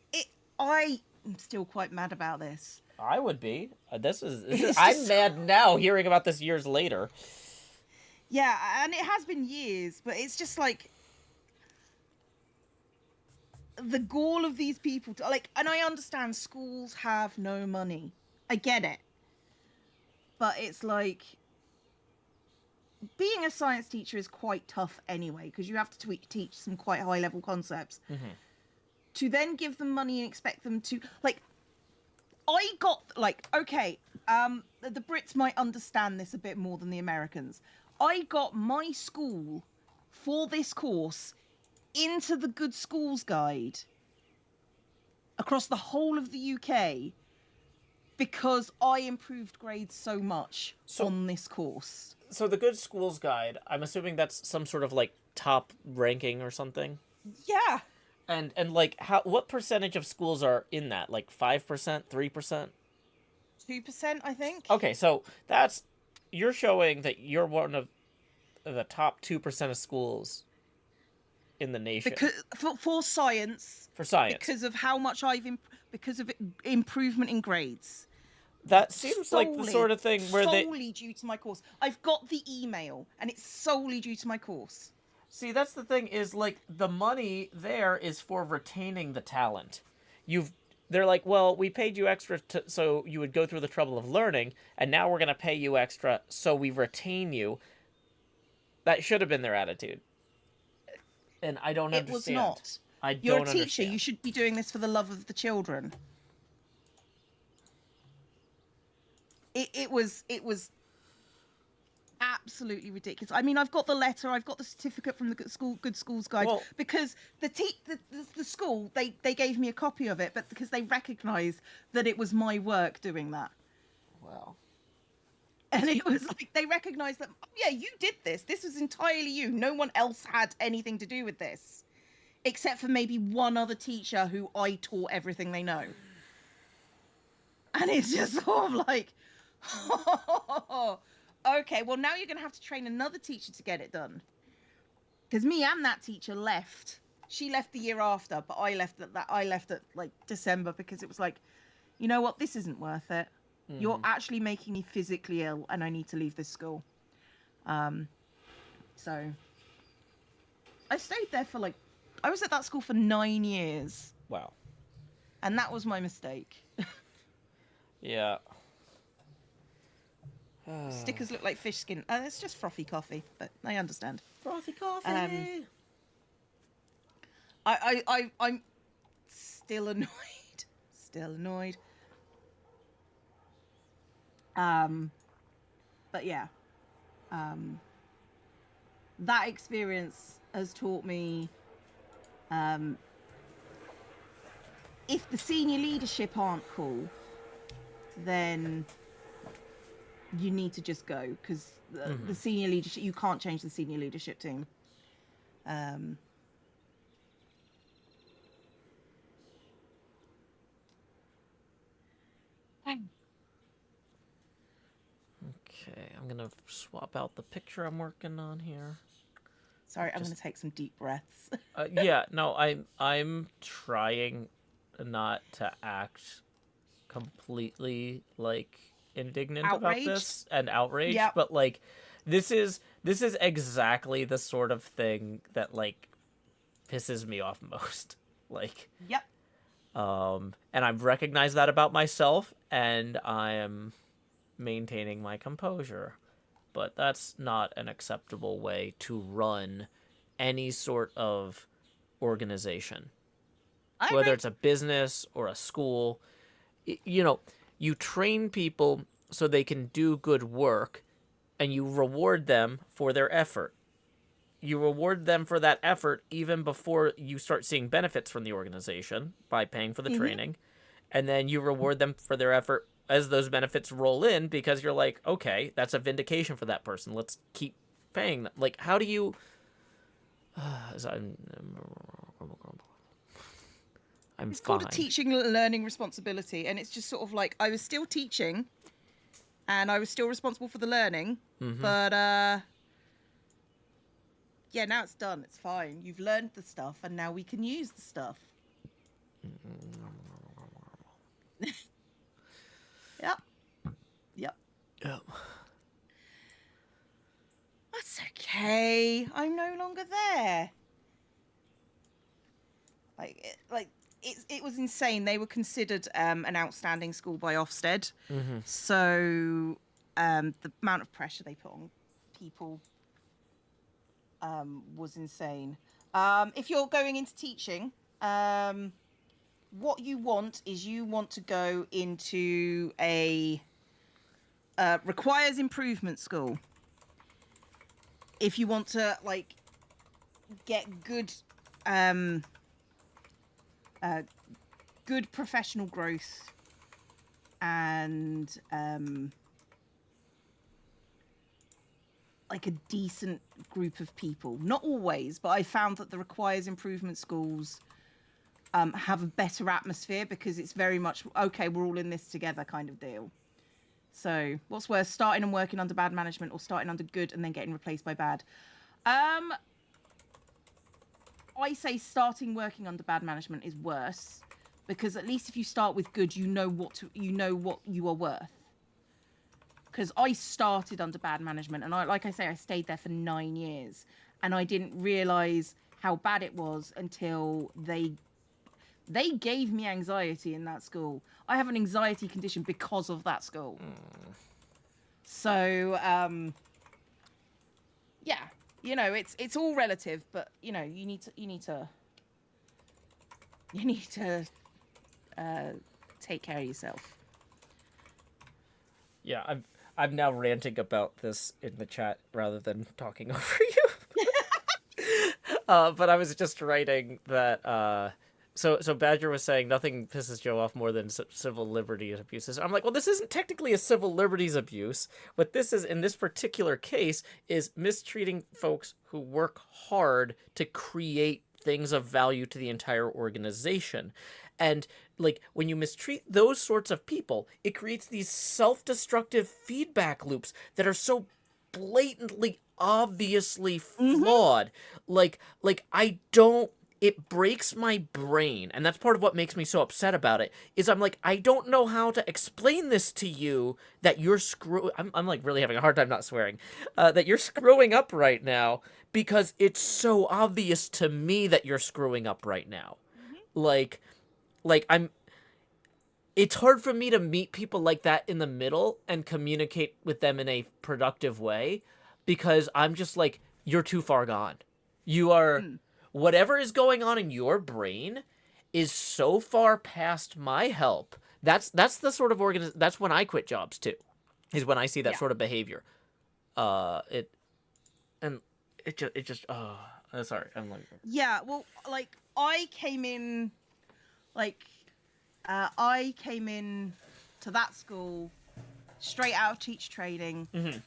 I am still quite mad about this. I would be. I'm mad now hearing about this years later. Yeah, and it has been years, but it's just like the gall of these people and I understand schools have no money. I get it. But it's like, being a science teacher is quite tough anyway, because you have to teach some quite high level concepts. To then give them money and expect them to I got okay, the Brits might understand this a bit more than the Americans. I got my school for this course into the Good Schools Guide across the whole of the UK because I improved grades so much on this course. So the Good Schools Guide, I'm assuming that's some sort of top ranking or something? Yeah. And what percentage of schools are in that? 5%, 3%? 2%, I think. Okay, so you're showing that you're one of the top 2% of schools in the nation. Because for science. For science. Because of how much because of improvement in grades. That seems like the sort of thing where solely due to my course. I've got the email, and it's solely due to my course. See, that's the thing, is the money there is for retaining the talent. They're like, well, we paid you extra so you would go through the trouble of learning, and now we're going to pay you extra so we retain you. That should have been their attitude. And I don't understand. It was not. I You're a don't teacher. understand. You should be doing this for the love of the children. It was absolutely ridiculous. I mean, I've got the letter, I've got the certificate from the good schools guide, Well, because the school, they gave me a copy of it, but because they recognized that it was my work doing that. well, And it was like, they recognized that, oh yeah, you did this. This was entirely you. No one else had anything to do with this, except for maybe one other teacher who I taught everything they know. And it's just sort of like, oh, okay, well, now you're going to have to train another teacher to get it done. Because me and that teacher left. She left the year after, but I left at like December, because it was like, you know what, this isn't worth it. You're actually making me physically ill, and I need to leave this school. So I stayed there for I was at that school for 9 years, wow. and that was my mistake. Yeah. Stickers look like fish skin. It's just frothy coffee, but I understand. Frothy coffee. I'm still annoyed. Still annoyed. But yeah. That experience has taught me, if the senior leadership aren't cool, then you need to just go, because the senior leadership, you can't change the senior leadership team. Okay, I'm gonna swap out the picture I'm working on here. Sorry, I'm going to take some deep breaths. Yeah, no, I'm trying not to act completely like indignant about Outraged? this and outraged, Yep. but like this is exactly the sort of thing that like pisses me off most. Like, Yep. and I've recognized that about myself, and I am maintaining my composure. But that's not an acceptable way to run any sort of organization. I Whether agree. it's a business or a school, you know, you train people so they can do good work, and you reward them for their effort. You reward them for that effort even before you start seeing benefits from the organization by paying for the training. And then you reward them for their effort as those benefits roll in, because you're like, okay, that's a vindication for that person. Let's keep paying them. Like, how do you... I'm It's fine. called a teaching learning responsibility, and it's just sort of like, I was still teaching and I was still responsible for the learning, but yeah, now it's done. It's fine. You've learned the stuff, and now we can use the stuff. Yep. Yep. Yeah. That's okay. I'm no longer there. It was insane. They were considered an outstanding school by Ofsted. So the amount of pressure they put on people was insane. If you're going into teaching, what you want is you want to go into a requires improvement school. If you want to get good good professional growth and a decent group of people. Not always, but I found that the requires improvement schools have a better atmosphere, because it's very much, okay, we're all in this together kind of deal. So what's worse, starting and working under bad management, or starting under good and then getting replaced by bad? I say starting working under bad management is worse, because at least if you start with good, you know what you are worth. Because I started under bad management, and I stayed there for 9 years, and I didn't realize how bad it was until they gave me anxiety in that school. I have an anxiety condition because of that school. So yeah, it's all relative, but you need to You need to take care of yourself. Yeah, I'm now ranting about this in the chat rather than talking over you. But I was just writing that. So Badger was saying nothing pisses Joe off more than civil liberties abuses. I'm like, well, this isn't technically a civil liberties abuse. What this is in this particular case is mistreating folks who work hard to create things of value to the entire organization. And like when you mistreat those sorts of people, it creates these self-destructive feedback loops that are so blatantly obviously flawed. Like I don't, it breaks my brain, and that's part of what makes me so upset about it is I'm like, I don't know how to explain this to you that you're I'm like really having a hard time not swearing, that you're screwing up right now, because it's so obvious to me that you're screwing up right now. like I'm, it's hard for me to meet people like that in the middle and communicate with them in a productive way, because I'm just like, you're too far gone. You are, Mm. whatever is going on in your brain is so far past my help. That's the sort of that's when I quit jobs too. Is when I see that Yeah. sort of behavior. It and it just sorry, I'm like, Yeah, well, like I came in, like I came in to that school straight out of teacher training. mm-hmm.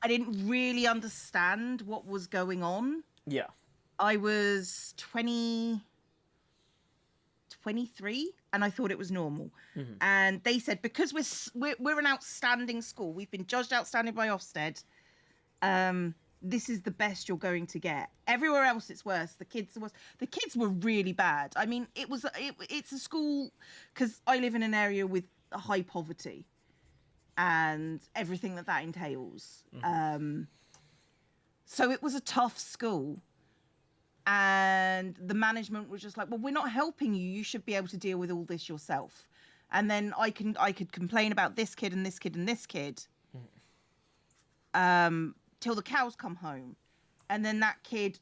I didn't really understand what was going on. Yeah. I was 23, and I thought it was normal. Mm-hmm. And they said, because we're an outstanding school, we've been judged outstanding by Ofsted, this is the best you're going to get. Everywhere else it's worse. The kids were really bad. I mean, it's a school, because I live in an area with high poverty and everything that entails. So it was a tough school, and the management was just like, well, we're not helping you, you should be able to deal with all this yourself. And then I could complain about this kid and this kid and this kid till the cows come home, and then that kid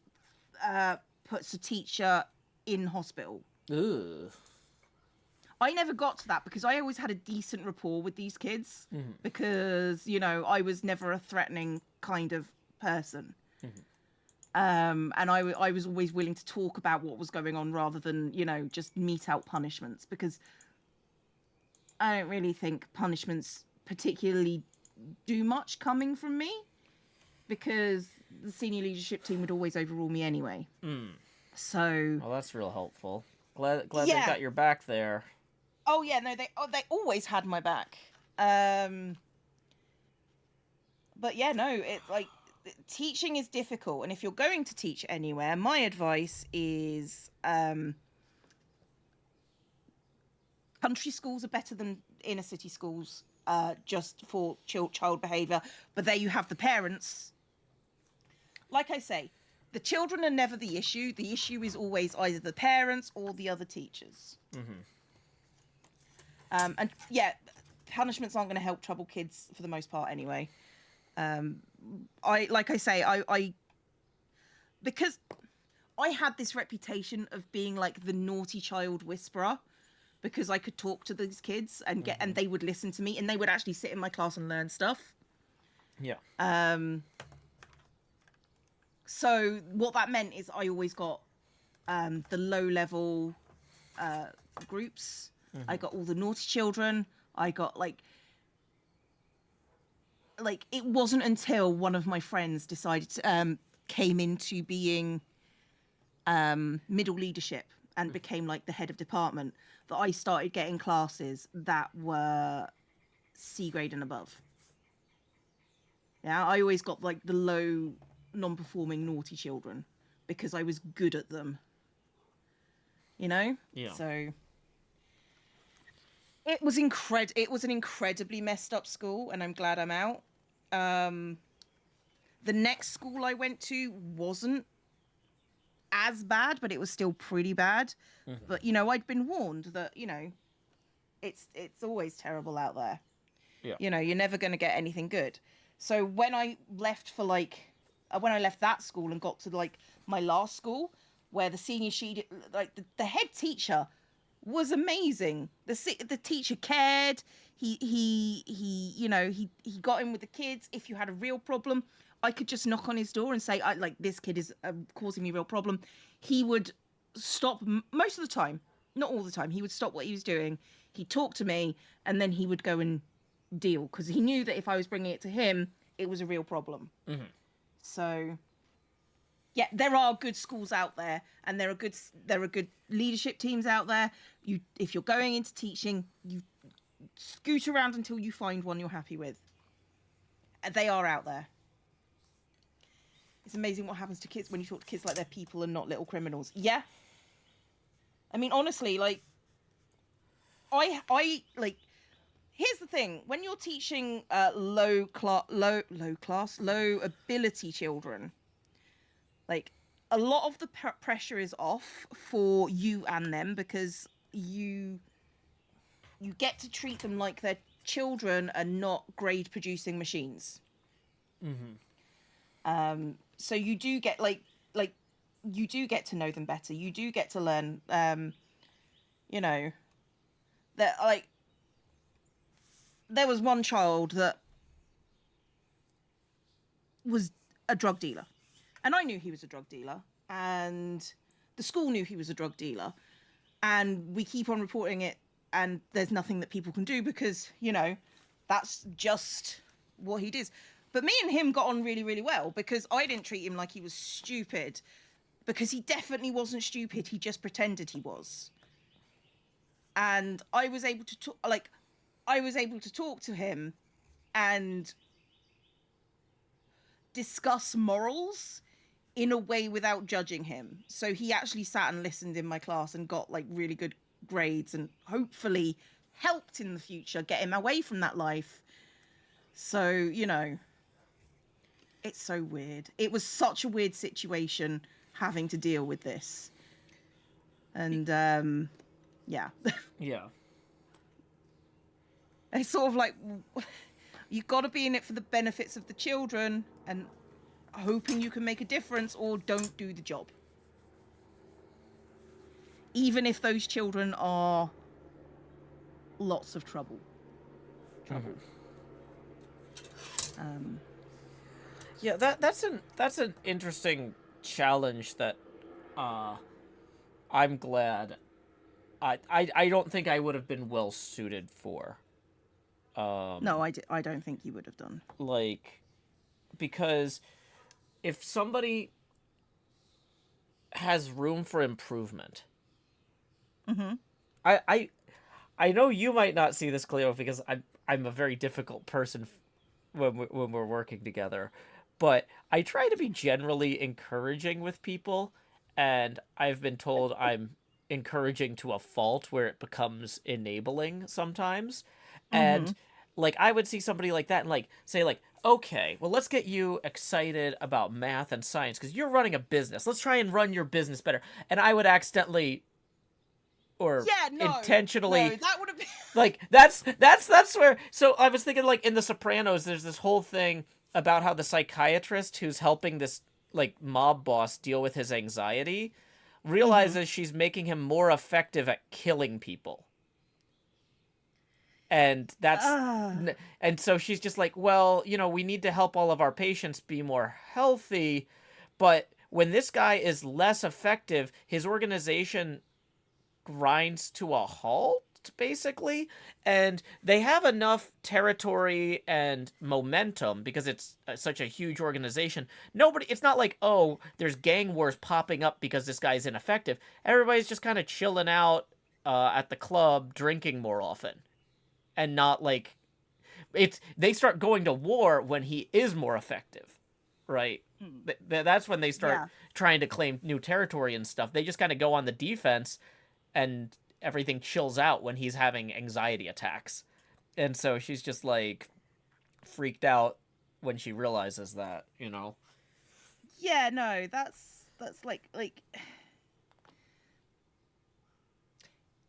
puts a teacher in hospital. Ugh. I never got to that because I always had a decent rapport with these kids, because, you know, I was never a threatening kind of person. And I was always willing to talk about what was going on rather than, you know, just mete out punishments, because I don't really think punishments particularly do much coming from me, because the senior leadership team would always overrule me anyway. So, Well, that's real helpful. Glad they Yeah. got your back there. oh yeah, no, they always had my back. But yeah, no, it's like, teaching is difficult, and if you're going to teach anywhere, my advice is country schools are better than inner city schools, just for child behavior. But there you have the parents. Like I say, the children are never the issue. The issue is always either the parents or the other teachers. And yeah, punishments aren't going to help troubled kids for the most part anyway. Because I had this reputation of being like the naughty child whisperer, because I could talk to these kids and and they would listen to me, and they would actually sit in my class and learn stuff. Yeah. So what that meant is I always got the low level groups. I got all the naughty children. I got like it wasn't until one of my friends decided to, came into being middle leadership and became like the head of department, that I started getting classes that were C grade and above. Yeah, I always got like the low, non-performing naughty children because I was good at them. You know? Yeah. So it was an incredibly messed up school, and I'm glad I'm out. The next school I went to wasn't as bad, but it was still pretty bad. But you know, I'd been warned that, you know, it's always terrible out there. Yeah. You know, you're never going to get anything good. So when I left for when I left that school and got to like my last school, where the senior she like the head teacher was amazing. The teacher cared. He he got in with the kids. If you had a real problem, I could just knock on his door and say, I like this kid is causing me a real problem. He would stop most of the time, not all the time. He would stop what he was doing. He'd talk to me, and then he would go and deal, because he knew that if I was bringing it to him, it was a real problem. Mm-hmm. So yeah, there are good schools out there, and there are good leadership teams out there. If you're going into teaching, you scoot around until you find one you're happy with. And they are out there. It's amazing what happens to kids when you talk to kids like they're people and not little criminals. Yeah. I mean, honestly, like, I like. Here's the thing: when you're teaching low ability children, like, a lot of the pressure is off for you and them, because you get to treat them like they're children and not grade producing machines. Mm-hmm. So you do get like you do get to know them better. You do get to learn, you know, that, like, there was one child that was a drug dealer, and I knew he was a drug dealer, and the school knew he was a drug dealer, and we keep on reporting it, and there's nothing that people can do, because, you know, that's just what he does. But me and him got on really, really well, because I didn't treat him like he was stupid, because he definitely wasn't stupid. He just pretended he was. And I was able to talk to him and discuss morals in a way without judging him. So he actually sat and listened in my class and got, like, really good grades, and hopefully helped in the future get him away from that life. So, you know, it's so weird. It was such a weird situation having to deal with this. And yeah. Yeah. It's sort of like, you've got to be in it for the benefits of the children and hoping you can make a difference, or don't do the job. Even if those children are lots of trouble. Mm-hmm. Yeah, that's an interesting challenge that I'm glad I don't think I would have been well suited for. No, I don't think you would have done. Like, because if somebody has room for improvement, Mm-hmm. I know you might not see this, Cleo, because I'm a very difficult person when we're working together, but I try to be generally encouraging with people, and I've been told I'm encouraging to a fault where it becomes enabling sometimes. Mm-hmm. And, like, I would see somebody like that and, like, say, like, okay, well, let's get you excited about math and science because you're running a business. Let's try and run your business better. And I would accidentally or intentionally, no, that would have been like, that's where. So I was thinking, like, in The Sopranos, there's this whole thing about how the psychiatrist who's helping this, like, mob boss deal with his anxiety realizes she's making him more effective at killing people. And that's and so she's just like, well, you know, we need to help all of our patients be more healthy, but when this guy is less effective, his organization grinds to a halt, basically, and they have enough territory and momentum because it's such a huge organization. It's not like, oh, there's gang wars popping up because this guy's ineffective. Everybody's just kind of chilling out at the club, drinking more often, and not like they start going to war when he is more effective, right? That's when they start trying to claim new territory and stuff. They just kind of go on the defense, and everything chills out when he's having anxiety attacks. And so she's just, like, freaked out when she realizes that, you know? Yeah, no, that's like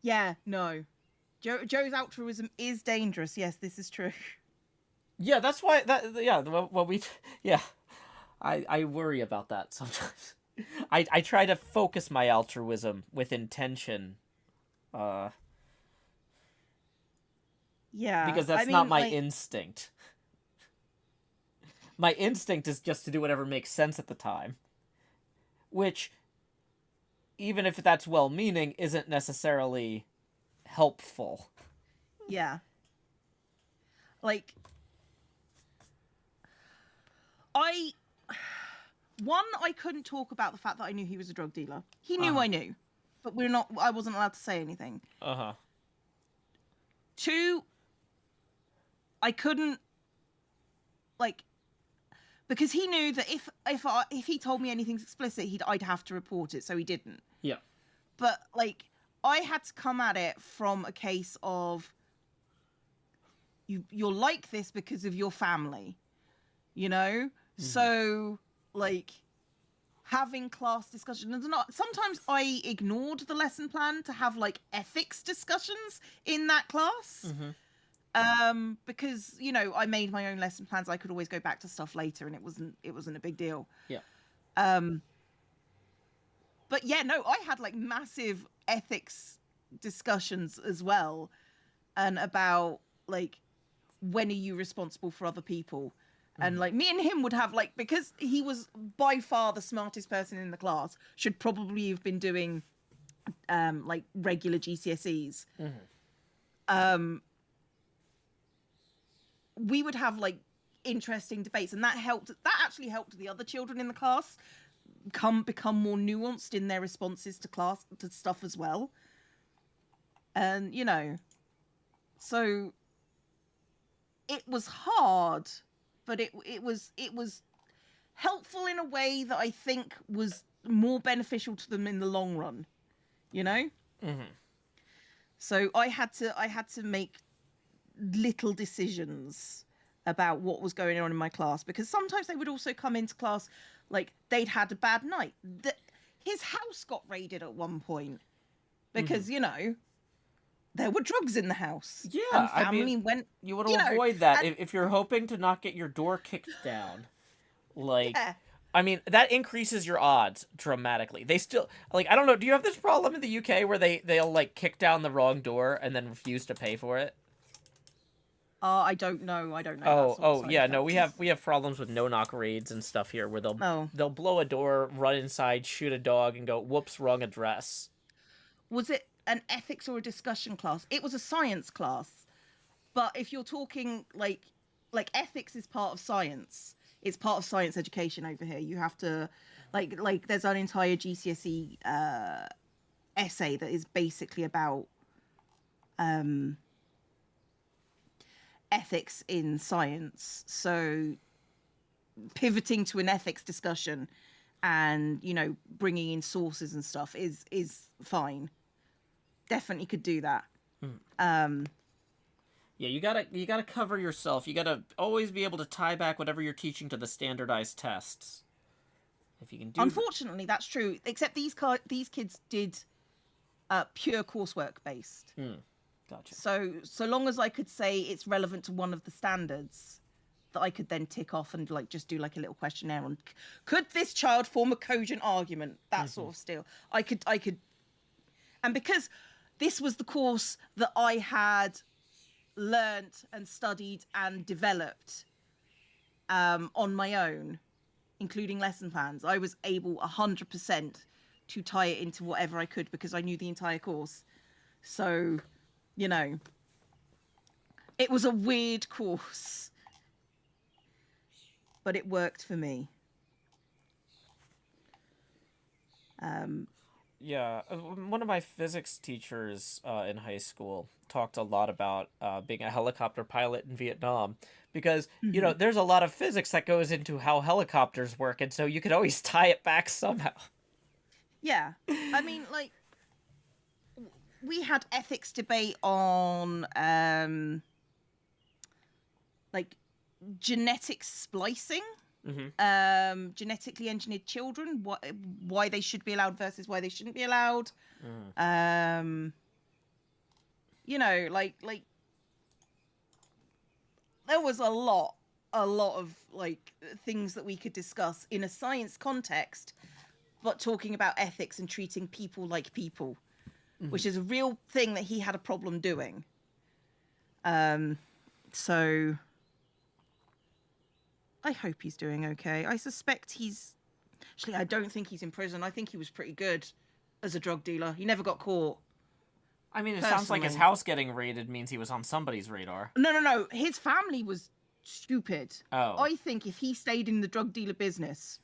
yeah, no. Joe's altruism is dangerous. Yes, this is true. Yeah, that's why I worry about that sometimes. I try to focus my altruism with intention, uh, Yeah, because I that's not mean, my like, instinct. My instinct is just to do whatever makes sense at the time, which, even if that's well-meaning, isn't necessarily helpful. yeah, like I I couldn't talk about the fact that I knew he was a drug dealer. He knew Uh-huh. I knew, but we're not. I wasn't allowed to say anything. Uh-huh. Two, I couldn't like because he knew that if he told me anything's explicit, I'd have to report it, so he didn't. Yeah. But like I had to come at it from a case of you're like this because of your family, you know? So like having class discussions and not sometimes I ignored the lesson plan to have like ethics discussions in that class. Because, you know, I made my own lesson plans. I could always go back to stuff later and it wasn't a big deal. Yeah. But yeah, no, I had like massive ethics discussions as well, and about like when are you responsible for other people, and like me and him would have like, because he was by far the smartest person in the class, should probably have been doing like regular GCSEs. We would have like interesting debates, and that actually helped the other children in the class become more nuanced in their responses to stuff as well. And you know, so it was hard, but it was helpful in a way that I think was more beneficial to them in the long run, you know. So I had to make little decisions about what was going on in my class, because sometimes they would also come into class like they'd had a bad night. His house got raided at one point because you know there were drugs in the house, Yeah, and I mean, family went, you want to you know, avoid that and if you're hoping to not get your door kicked down. Like, yeah. I mean, that increases your odds dramatically. They still, like, I don't know, do you have this problem in the UK where they'll like kick down the wrong door and then refuse to pay for it? I don't know. I don't know that Oh, sort of oh side yeah, of no, things. we have problems with no knock raids and stuff here where Oh, they'll blow a door, run inside, shoot a dog, and go, "Whoops, wrong address." was it an ethics or a discussion class? It was a science class. But if you're talking like ethics is part of science. It's part of science education over here. You have to like there's an entire GCSE essay that is basically about ethics in science. So pivoting to an ethics discussion and, you know, bringing in sources and stuff is fine. Definitely could do that. Yeah, you gotta cover yourself. You gotta always be able to tie back whatever you're teaching to the standardized tests. If you can do that. Unfortunately, that's true. Except these kids did pure coursework based. Gotcha. So long as I could say it's relevant to one of the standards, that I could then tick off and like just do like a little questionnaire on, could this child form a cogent argument, that sort of still I could, and because this was the course that I had learnt and studied and developed on my own, including lesson plans, I was able 100% to tie it into whatever I could because I knew the entire course. So, you know, it was a weird course, but it worked for me. Yeah, one of my physics teachers in high school talked a lot about being a helicopter pilot in Vietnam because, you know, there's a lot of physics that goes into how helicopters work, and so you could always tie it back somehow. Yeah. I mean, like, we had ethics debate on like genetic splicing, genetically engineered children, why they should be allowed versus why they shouldn't be allowed. You know, like there was a lot of like things that we could discuss in a science context, but talking about ethics and treating people like people, which is a real thing that he had a problem doing. So I hope he's doing okay. I suspect he's... Actually, I don't think he's in prison. I think he was pretty good as a drug dealer. He never got caught. I mean, it sounds like his Personally. house getting raided means he was on somebody's radar. No. His family was stupid. Oh. I think if he stayed in the drug dealer business,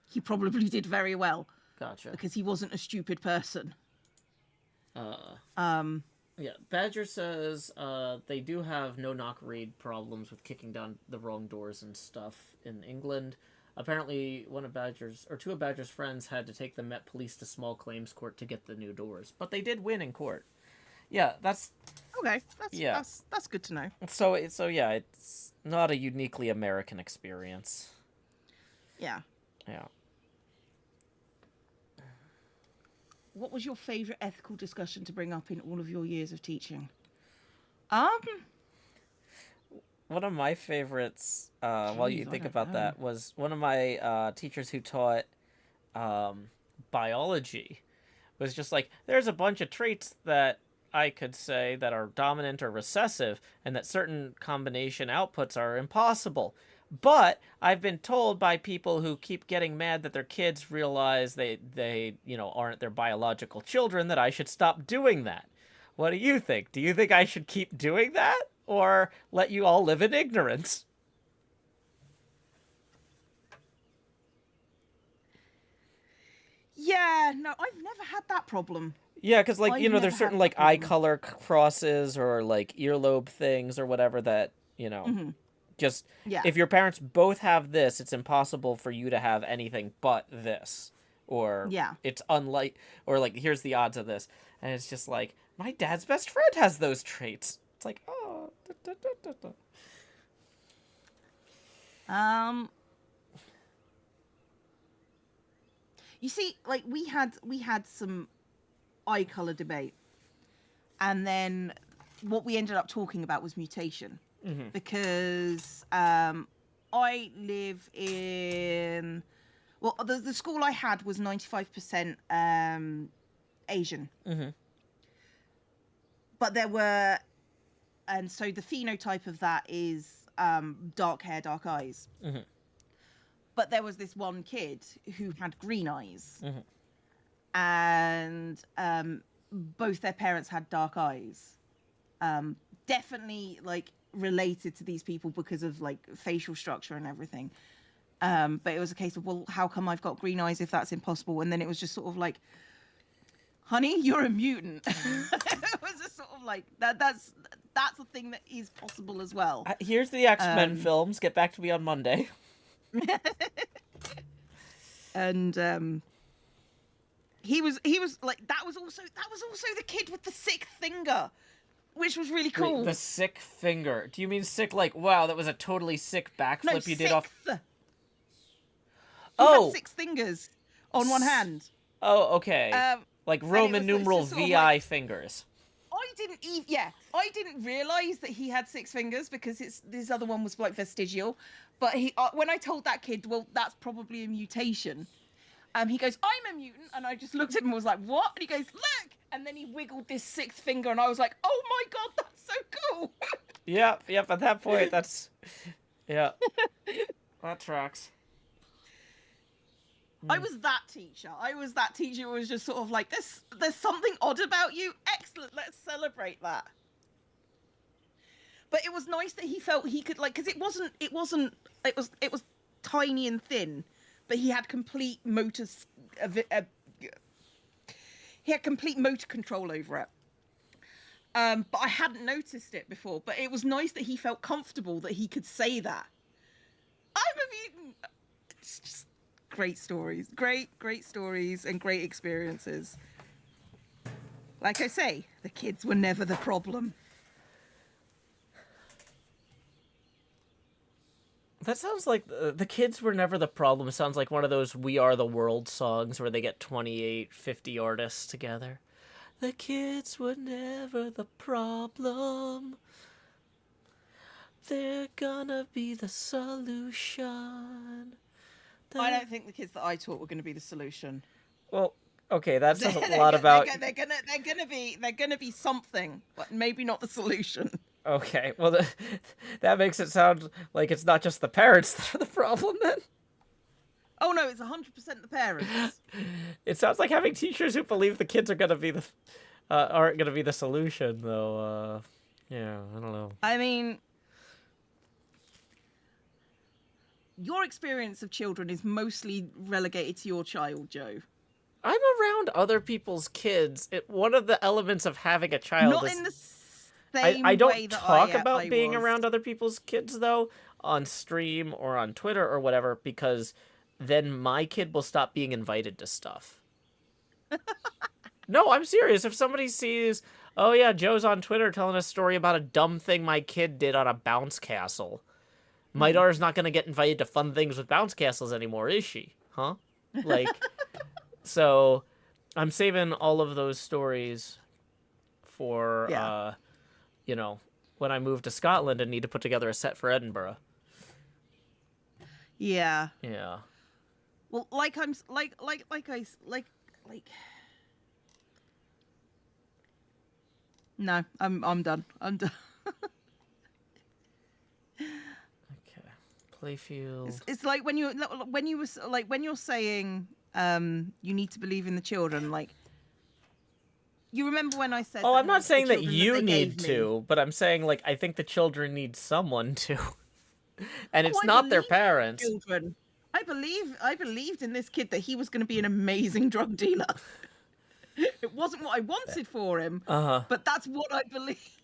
he probably did very well. Gotcha. Because he wasn't a stupid person. Yeah, Badger says they do have no-knock raid problems with kicking down the wrong doors and stuff in England. Apparently, two of Badger's friends had to take the Met Police to small claims court to get the new doors, but they did win in court. Yeah, that's okay. That's good to know. so yeah, it's not a uniquely American experience. Yeah. Yeah. What was your favorite ethical discussion to bring up in all of your years of teaching? One of my favorites, while you think about that, was one of my teachers who taught biology. Was just like, there's a bunch of traits that I could say that are dominant or recessive, and that certain combination outputs are impossible. But I've been told by people who keep getting mad that their kids realize they aren't their biological children that I should stop doing that. What do you think? Do you think I should keep doing that? Or let you all live in ignorance? Yeah, no, I've never had that problem. Yeah, because, like, I've there's certain, like, eye color crosses or, like, earlobe things or whatever that, just... Yeah. If your parents both have this, it's impossible for you to have anything but this. Or it's unlike... Or, like, here's the odds of this. And it's just like, my dad's best friend has those traits. It's like, oh... You see, like, we had some eye color debate, and then what we ended up talking about was mutation, because I live in, well, the school I had was 95% Asian, but there were, and so the phenotype of that is dark hair, dark eyes. But there was this one kid who had green eyes, and both their parents had dark eyes. Definitely, like, related to these people because of, like, facial structure and everything. But it was a case of, well, how come I've got green eyes if that's impossible? And then it was just sort of like, honey, you're a mutant. It was just sort of like, that's a thing that is possible as well. Here's the X-Men films. Get back to me on Monday. And he was like, that was also the kid with the sick finger, which was really cool. Wait, the sick finger. Do you mean sick like, wow, that was a totally sick backflip you did off? He had 6 fingers on one hand. Oh, okay. Like Roman numeral VI fingers. I didn't realize that he had 6 fingers because this other one was like vestigial. But when I told that kid, well, that's probably a mutation. He goes, I'm a mutant, and I just looked at him and was like, what? And he goes, look, and then he wiggled this 6th finger, and I was like, oh my god, that's so cool. Yep. At that point, that's that tracks. I was that teacher. Who was just sort of like, there's something odd about you. Excellent. Let's celebrate that. But it was nice that he felt he could, like, because it was tiny and thin, but he had complete motor control over it. But I hadn't noticed it before. But it was nice that he felt comfortable that he could say that. I'm a mutant. It's just great stories, great stories and great experiences. Like I say, the kids were never the problem. That sounds like the kids were never the problem. It sounds like one of those We Are the World songs where they get 28, 50 artists together. The kids were never the problem. They're gonna be the solution. I don't think the kids that I taught were going to be the solution. Well, okay, that says a They're lot about. they're gonna be something, but maybe not the solution. Okay, well, that makes it sound like it's not just the parents that are the problem then. Oh no, it's 100% the parents. It sounds like having teachers who believe the kids are gonna be the aren't gonna be the solution, though. Yeah, I don't know. I mean, your experience of children is mostly relegated to your child, Joe. I'm around other people's kids. One of the elements of having a child Not is in the same I don't way that talk I about being was. around other people's kids though on stream or on Twitter or whatever because then my kid will stop being invited to stuff. No, I'm serious. If somebody sees, oh yeah, Joe's on Twitter telling a story about a dumb thing my kid did on a bounce castle. My daughter's not going to get invited to fun things with bounce castles anymore, is she? Huh? Like, so I'm saving all of those stories for, Yeah. when I move to Scotland and need to put together a set for Edinburgh. Yeah. Yeah. Well, like I'm like No, I'm done. I'm done. Okay. Playfield. It's like when you was like when you're saying you need to believe in the children, like you remember when I said Oh, that I'm not the saying that children you they need gave me- to, but I'm saying, like, I think the children need someone to. And it's I not their believe parents. children. I believed in this kid that he was going to be an amazing drug dealer. It wasn't what I wanted for him, Uh-huh. but that's what I believe.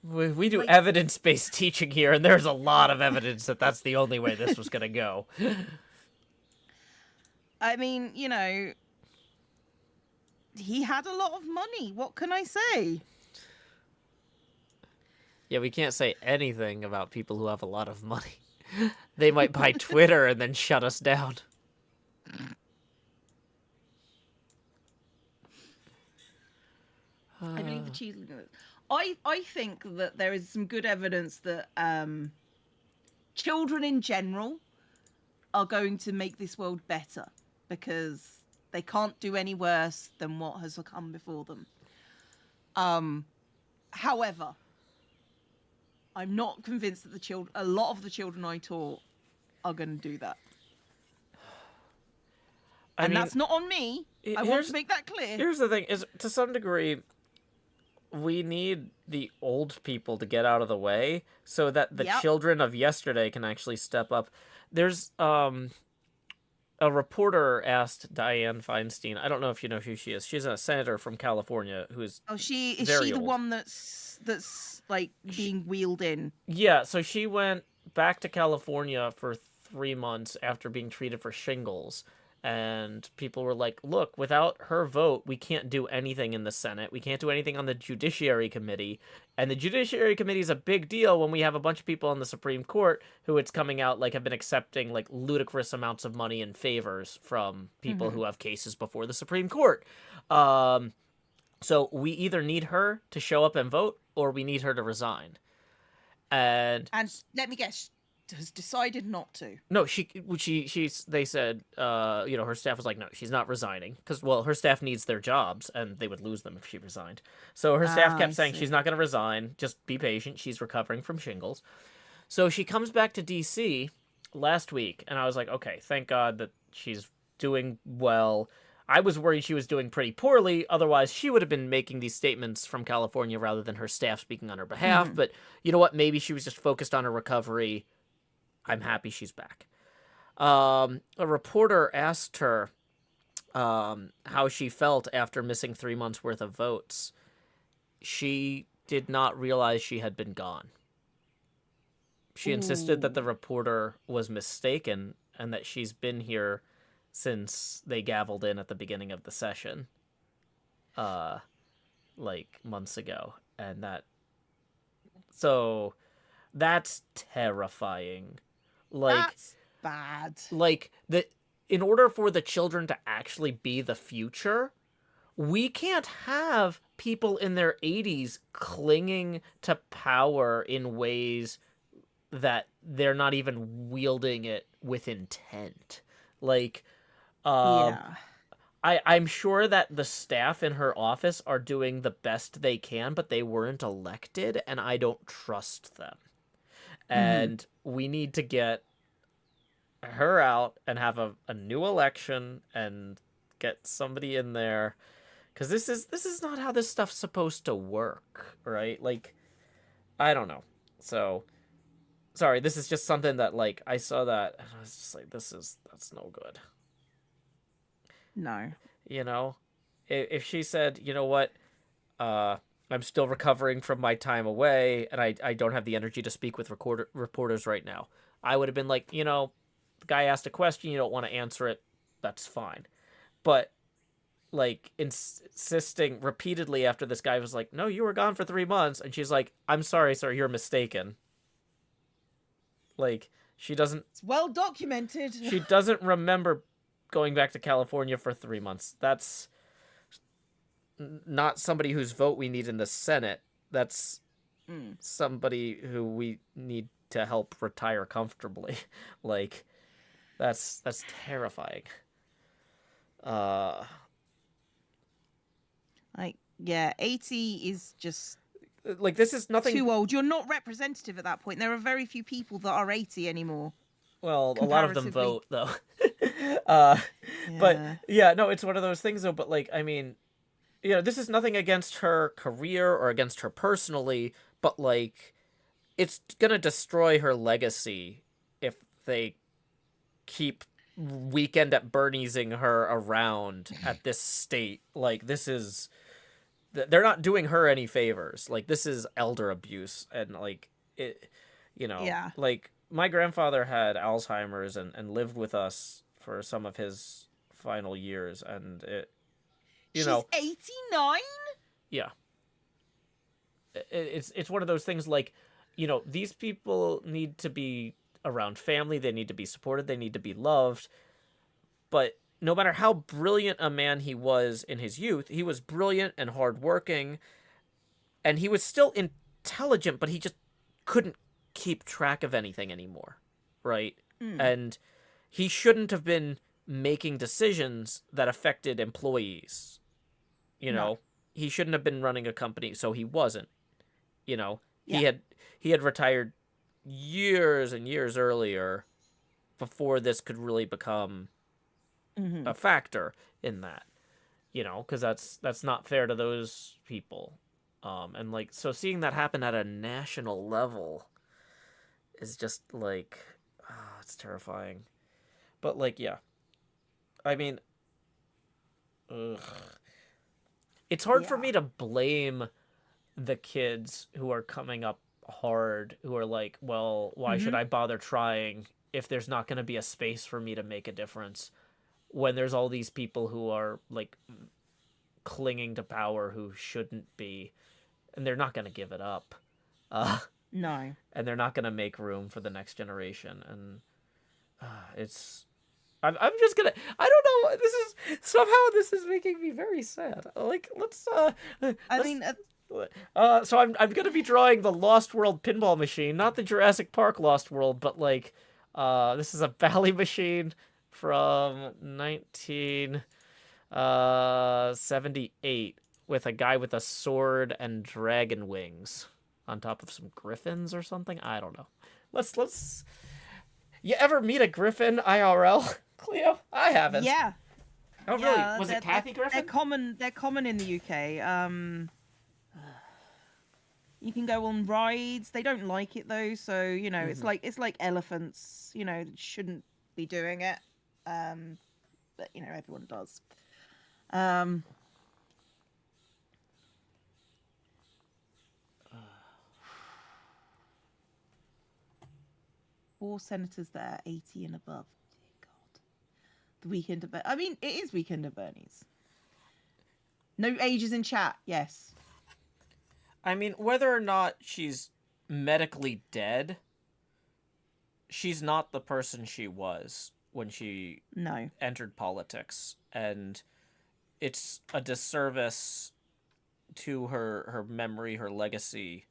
We do Like- evidence-based teaching here, and there's a lot of evidence that that's the only way this was gonna go. I mean, you know, he had a lot of money. What can I say? Yeah, we can't say anything about people who have a lot of money. They might buy Twitter and then shut us down. I believe the cheese. I think that there is some good evidence that children in general are going to make this world better because they can't do any worse than what has come before them. However, I'm not convinced that a lot of the children I taught are going to do that. And that's not on me. I want to make that clear. Here's the thing: is to some degree, we need the old people to get out of the way so that the children of yesterday can actually step up. There's a reporter asked Dianne Feinstein. I don't know if you know who she is. She's a senator from California who is is she very the old. one that's like being wheeled in? Yeah, so she went back to California for 3 months after being treated for shingles. And people were like, look, without her vote, we can't do anything in the Senate. We can't do anything on the Judiciary Committee. And the Judiciary Committee is a big deal when we have a bunch of people on the Supreme Court who it's coming out like have been accepting like ludicrous amounts of money and favors from people who have cases before the Supreme Court. So we either need her to show up and vote or we need her to resign. And let me guess, has decided not to. No, they said, her staff was like, no, she's not resigning. Because, well, her staff needs their jobs, and they would lose them if she resigned. So her staff kept saying she's not going to resign, just be patient, she's recovering from shingles. So she comes back to D.C. last week, and I was like, okay, thank God that she's doing well. I was worried she was doing pretty poorly, otherwise she would have been making these statements from California rather than her staff speaking on her behalf. But you know what, maybe she was just focused on her recovery. I'm happy she's back. A reporter asked her how she felt after missing 3 months worth of votes. She did not realize she had been gone. She insisted that the reporter was mistaken and that she's been here since they gavelled in at the beginning of the session, like months ago. And so that's terrifying. Like, that's bad. Like, in order for the children to actually be the future, we can't have people in their 80s clinging to power in ways that they're not even wielding it with intent. Like, Yeah. I'm sure that the staff in her office are doing the best they can, but they weren't elected, and I don't trust them. Mm-hmm. And we need to get her out and have a new election and get somebody in there, because this is not how this stuff's supposed to work, right? Like, I don't know. So sorry, this is just something that, like, I saw that and I was just like, that's no good. No. You know, if she said, you know what, uh, I'm still recovering from my time away, and I don't have the energy to speak with reporters right now, I would have been like, the guy asked a question, you don't want to answer it, that's fine. But like insisting repeatedly after this guy was like, no, you were gone for 3 months, and she's like, I'm sorry, sir, you're mistaken. Like, she doesn't It's well documented. she doesn't remember going back to California for 3 months. That's not somebody whose vote we need in the Senate. That's Mm. somebody who we need to help retire comfortably. Like, that's terrifying. Uh Like, yeah, 80 is just like, this is nothing. too old. You're not representative at that point. There are very few people that are 80 anymore. Well, a lot of them Comparatively. vote though. uh but Yeah. yeah, no, it's one of those things though, but like, I mean, this is nothing against her career or against her personally, but like, it's gonna destroy her legacy if they keep weekend at Bernie'sing her around at this state. Like, this is, they're not doing her any favors. Like, this is elder abuse, and like, it, Yeah. like, my grandfather had Alzheimer's and lived with us for some of his final years, and it, you She's know, 89? yeah, it's one of those things, like, these people need to be around family, they need to be supported, they need to be loved. But no matter how brilliant a man he was in his youth, he was brilliant and hardworking, and he was still intelligent, but he just couldn't keep track of anything anymore, right? Mm. And he shouldn't have been making decisions that affected employees. You No. know, he shouldn't have been running a company, so he wasn't. You know, Yeah. he had retired years and years earlier before this could really become Mm-hmm. a factor in that. Because that's not fair to those people. And like, so seeing that happen at a national level is just like, it's terrifying. But like, yeah, I mean, ugh. It's hard for Yeah. me to blame the kids who are coming up hard, who are like, well, why should Mm-hmm. I bother trying if there's not going to be a space for me to make a difference, when there's all these people who are like clinging to power who shouldn't be, and they're not going to give it up. Uh, No. and they're not going to make room for the next generation. And it's, I'm just gonna, I don't know, this is, somehow this is making me very sad. Like, I let's mean, so I'm gonna be drawing the Lost World pinball machine, not the Jurassic Park Lost World, but like, this is a Bally machine from 1978, with a guy with a sword and dragon wings on top of some griffins or something. I don't know. Let's. You ever meet a griffin IRL, Cleo? I haven't. yeah. Oh, really? Yeah. Was it Kathy They're Griffin? common. They're common in the UK. You can go on rides. They don't like it though, so Mm-hmm. it's like elephants. Shouldn't be doing it. But everyone does. Um, Four senators that are 80 and above. Dear God, the weekend of I mean, it is weekend of Bernie's. No ages in chat. Yes. I mean, whether or not she's medically dead, she's not the person she was when she No. entered politics, and it's a disservice to her memory, her legacy,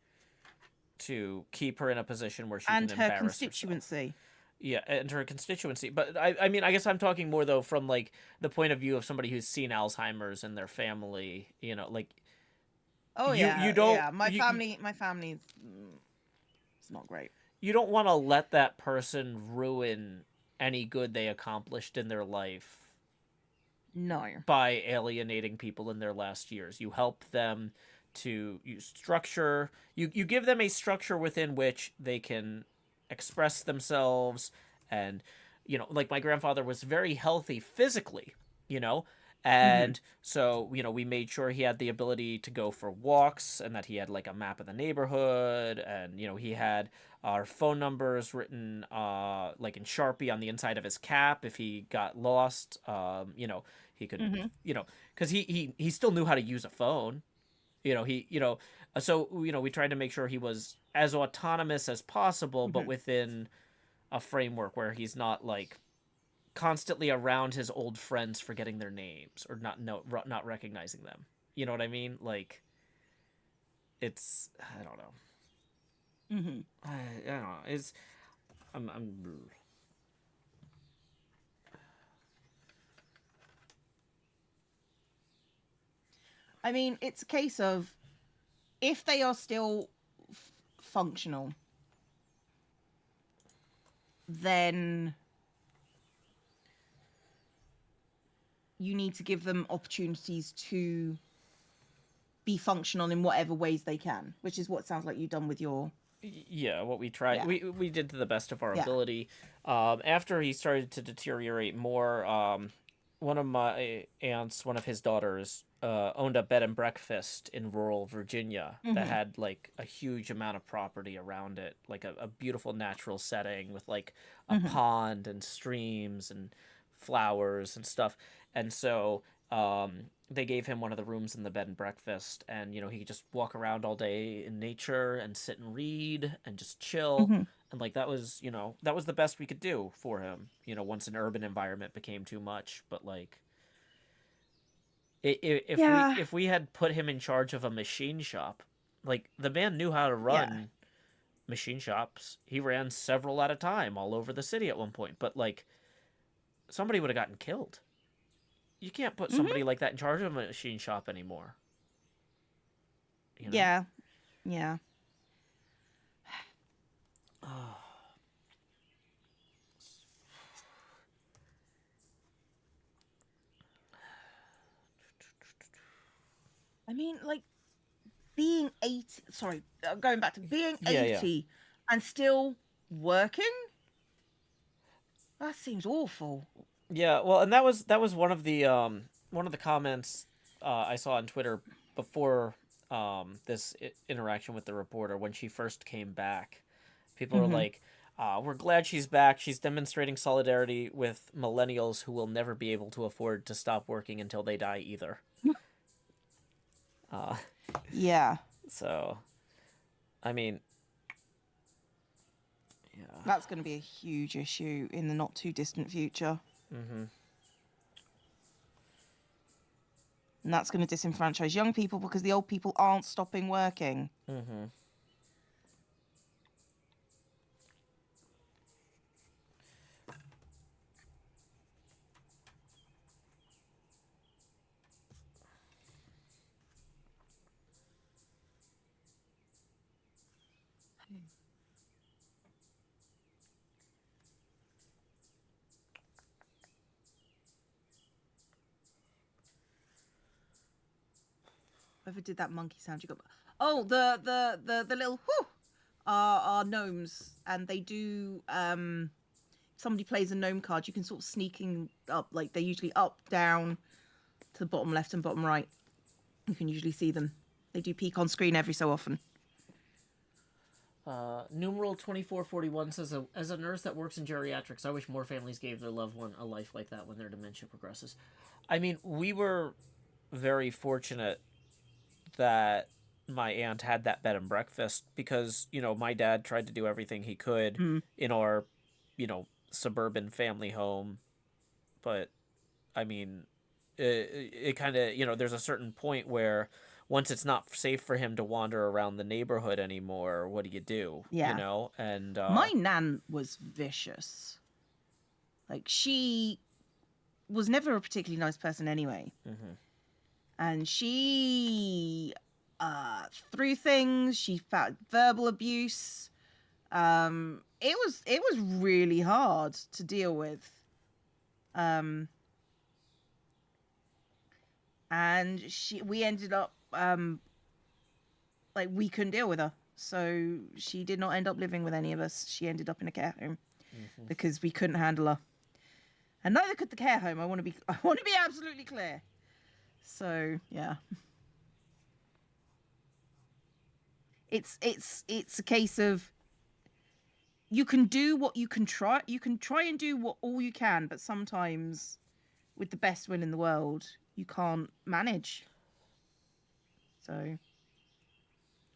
to keep her in a position where she can And her embarrass herself. constituency. Yeah, and her constituency. But I mean, I guess I'm talking more though from like the point of view of somebody who's seen Alzheimer's in their family. You know, like Oh you yeah, don't yeah. My family's it's not great. you don't want to let that person ruin any good they accomplished in their life No. by alienating people in their last years. You help them to use structure. You give them a structure within which they can express themselves and like my grandfather was very healthy physically, you know, Hmm. and so we made sure he had the ability to go for walks and that he had like a map of the neighborhood, and he had our phone numbers written like in Sharpie on the inside of his cap if he got lost. He could, Hmm. you know, because he still knew how to use a phone. He so we tried to make sure he was as autonomous as possible, but Hmm. within a framework where he's not like constantly around his old friends forgetting their names or not recognizing them. You know what I mean? Like it's I don't know. Hmm. I don't know. It's I'm I mean, it's a case of if they are still functional, then you need to give them opportunities to be functional in whatever ways they can, which is what sounds like you've done with your. yeah, what we tried, Yeah. we did to the best of our Yeah. ability. After he started to deteriorate more, one of my aunts, one of his daughters, owned a bed and breakfast in rural Virginia that Hmm. had like a huge amount of property around it, like a beautiful natural setting with like a Hmm. pond and streams and flowers and stuff. And so they gave him one of the rooms in the bed and breakfast, and he could just walk around all day in nature and sit and read and just chill. Hmm. And like that was the best we could do for him, once an urban environment became too much. But like if we Yeah. if we had put him in charge of a machine shop, like the man knew how to Yeah. run machine shops. He ran several at a time all over the city at one point, but like somebody would have gotten killed. You can't put Hmm. somebody like that in charge of a machine shop anymore, you know? Yeah. Yeah. I mean, like being 80, sorry, going back to being Yeah, yeah. 80 and still working? That seems awful. Yeah, well, and that was one of the comments I saw on Twitter before this interaction with the reporter when she first came back. People are Hmm. like, "We're glad she's back. She's demonstrating solidarity with millennials who will never be able to afford to stop working until they die either." Uh, Yeah, so I mean, yeah. that's going to be a huge issue in the not too distant future. Mhm. And that's going to disenfranchise young people because the old people aren't stopping working. Mhm. Whoever did that monkey sound you got. Oh, the little whoo are gnomes, and they do. Somebody plays a gnome card, you can sort of sneaking up. Like they're usually up, down, to the bottom left and bottom right. You can usually see them. They do peek on screen every so often. Numeral 2441 says, as a nurse that works in geriatrics, I wish more families gave their loved one a life like that when their dementia progresses. I mean, we were very fortunate that my aunt had that bed and breakfast because, my dad tried to do everything he could Mm. in our, suburban family home. But, I mean, it kind of, there's a certain point where once it's not safe for him to wander around the neighborhood anymore, what do you do? You Yeah. know? And My nan was vicious. Like, she was never a particularly nice person anyway. mhm. And she threw things, she found verbal abuse. It was really hard to deal with. Um and we ended up like, we couldn't deal with her. So she did not end up living with any of us. She ended up in a care home Mhm. because we couldn't handle her. And neither could the care home. I want to be absolutely clear. So, yeah. It's a case of, you can do what you can try. You can try and do what all you can, but sometimes, with the best will in the world, you can't manage. So,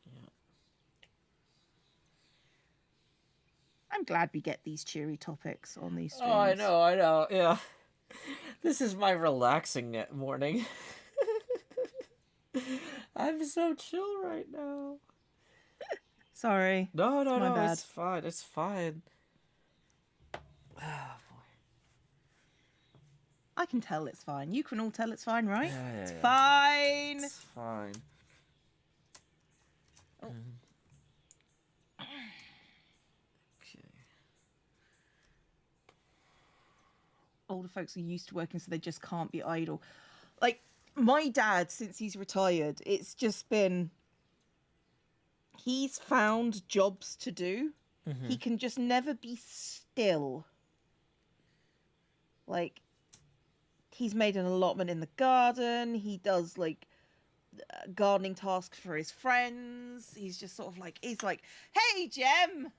Yeah. I'm glad we get these cheery topics on these Oh, I streams. know, I know. Yeah. This is my relaxing morning. I'm so chill right now. Sorry, No, it's no, my no, bad. it's fine. It's fine. Oh, boy. I can tell it's fine. You can all tell it's fine, right? Yeah, yeah, It's yeah. fine. It's fine. Oh. Okay. Older folks are used to working, so they just can't be idle. Like, my dad, since he's retired, it's just been, he's found jobs to do. Mm-hmm. He can just never be still. Like, he's made an allotment in the garden. He does, like, gardening tasks for his friends. He's just sort of like, he's like, "Hey, Jem,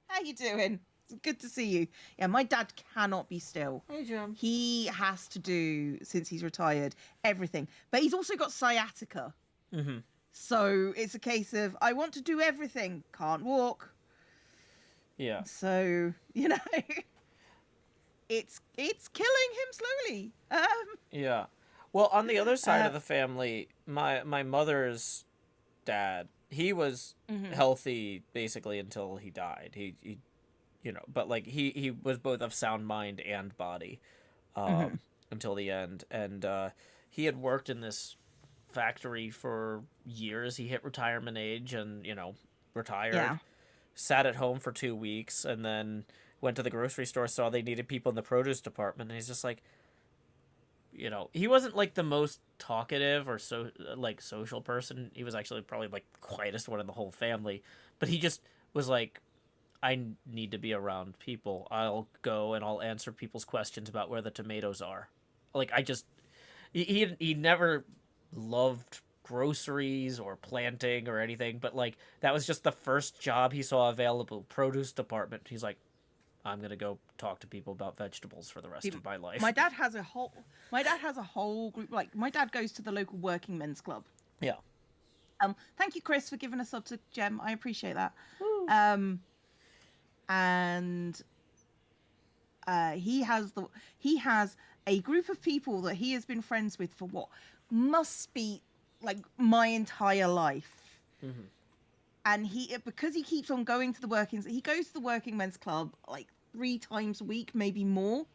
how you doing? It's good to see you." Yeah, my dad cannot be still. Hey, Jim. He has to do, since he's retired, everything. But he's also got sciatica. Mm-hmm. So it's a case of, I want to do everything, can't walk. Yeah. So, it's killing him slowly. Yeah. Well, on the other side Uh, of the family, my mother's dad, he was mhm. healthy basically until he died. He but like he was both of sound mind and body Mhm. until the end, and he had worked in this factory for years. He hit retirement age and retired, Yeah. sat at home for 2 weeks, and then went to the grocery store, saw they needed people in the produce department, and he's just like, he wasn't like the most talkative or so like social person. He was actually probably like the quietest one in the whole family, but he just was like, I need to be around people. I'll go and I'll answer people's questions about where the tomatoes are. Like, I just he never loved groceries or planting or anything, but like that was just the first job he saw available, produce department. He's like, I'm going to go talk to people about vegetables for the See, rest of my my life. dad has a whole my dad has a whole group. Like, my dad goes to the local working men's club. Yeah. Thank you, Chris, for giving a sub to Gem. I appreciate that. Woo. Um and he has a group of people that he has been friends with for what must be like my entire life. Mm-hmm. And because he keeps on going to he goes to the working men's club like 3 times a week, maybe more,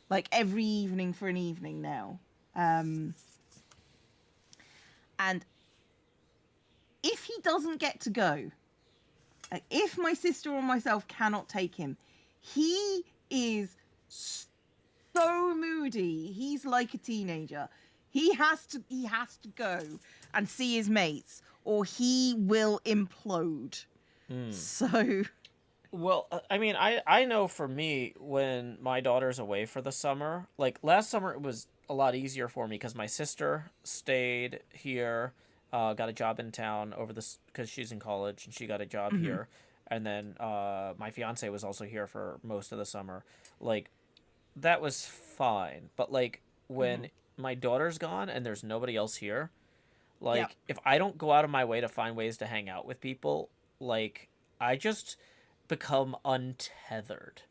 like every evening for an evening now. And if he doesn't get to go, if my sister or myself cannot take him, he is so moody. He's like a teenager. He has to go and see his mates, or he will implode. Mm. So, Well, I mean, I know for me, when my daughter's away for the summer, like last summer, it was a lot easier for me because my sister stayed here, got a job in town over this because she's in college and she got a job mhm, here, and then my fiance was also here for most of the summer. Like, that was fine, but like when mhm, my daughter's gone and there's nobody else here, yep. like if I don't go out of my way to find ways to hang out with people, like I just become untethered.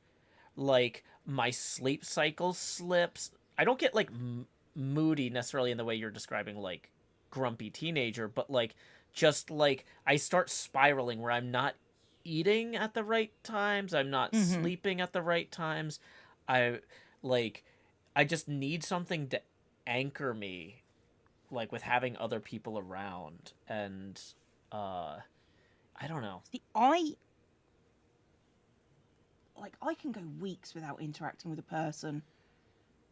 Like my sleep cycle slips. I don't get like moody necessarily in the way you're describing, like grumpy teenager, but like just like I start spiraling where I'm not eating at the right times, I'm not Mm-hmm. sleeping at the right times. I like I just need something to anchor me, like with having other people around. And uh I don't know. See, I can go weeks without interacting with a person,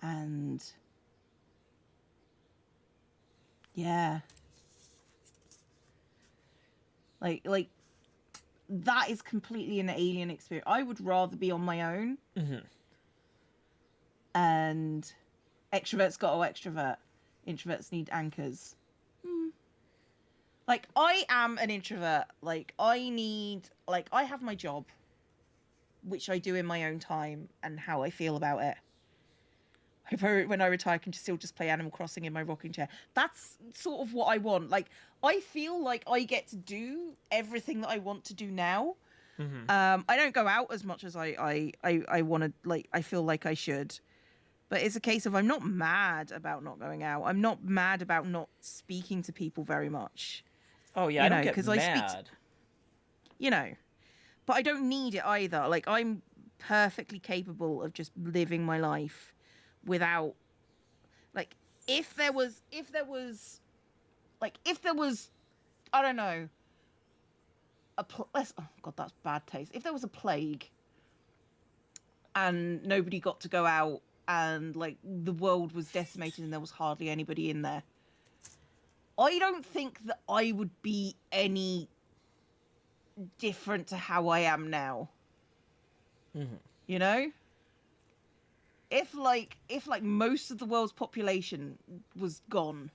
and yeah, like that is completely an alien experience. I would rather be on my own, Hmm. and extroverts got to extrovert. Introverts need anchors. Hmm. Like I am an introvert. I have my job, which I do in my own time, and how I feel about it. When I retire, I can still just play Animal Crossing in my rocking chair. That's sort of what I want. Like, I feel like I get to do everything that I want to do now. Hmm. I don't go out as much as I want to. Like, I feel like I should. But it's a case of I'm not mad about not going out. I'm not mad about not speaking to people very much. Oh yeah, I don't get Because I speak, mad. you know, but I don't need it either. Like, I'm perfectly capable of just living my life without, like, if there was I don't know, oh god, that's bad taste. If there was a plague and nobody got to go out, and like the world was decimated and there was hardly anybody in there, I don't think that I would be any different to how I am now. Hmm. You know, if most of the world's population was gone,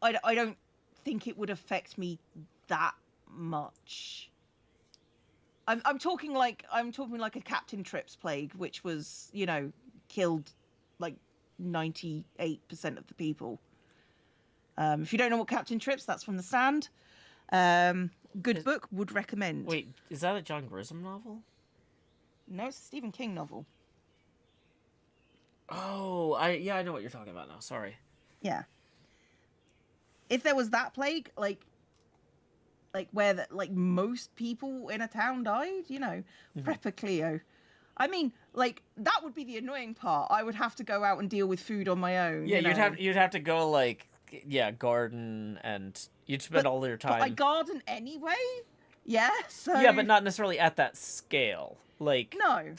I don't think it would affect me that much. I'm talking like a Captain Trips plague, which was, killed like 98% of the people. If you don't know what Captain Trips, that's from The Stand. Good Is, book, would recommend. wait, is that a John Grisham novel? No, it's a Stephen King novel. Oh, I know what you're talking about now. Sorry. Yeah. If there was that plague, where most people in a town died, Hmm. prepper Cleo. I mean, like, that would be the annoying part. I would have to go out and deal with food on my own, Yeah, you'd have to go like, yeah, garden, and you'd spend But all your but I time. garden anyway. Yeah, Yeah, but so not necessarily at that scale. Like, no.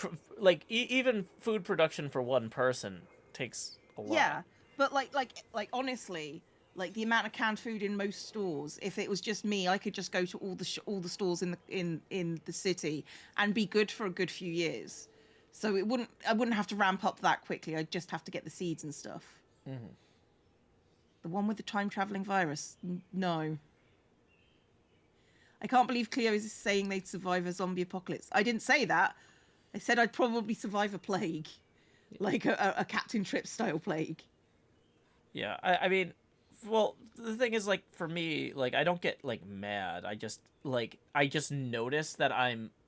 even food production for one person takes a lot. Yeah, but like honestly, like the amount of canned food in most stores, if it was just me, I could just go to all the stores in the city and be good for a good few years. So I wouldn't have to ramp up that quickly. I'd just have to get the seeds and stuff. Hmm. The one with the time traveling virus? No. I can't believe Cleo is saying they'd survive a zombie apocalypse. I didn't say that. I said I'd probably survive a plague, like a Captain Trip style plague. Yeah, I mean, well, the thing is, like, for me, like, I don't get like mad. I just notice that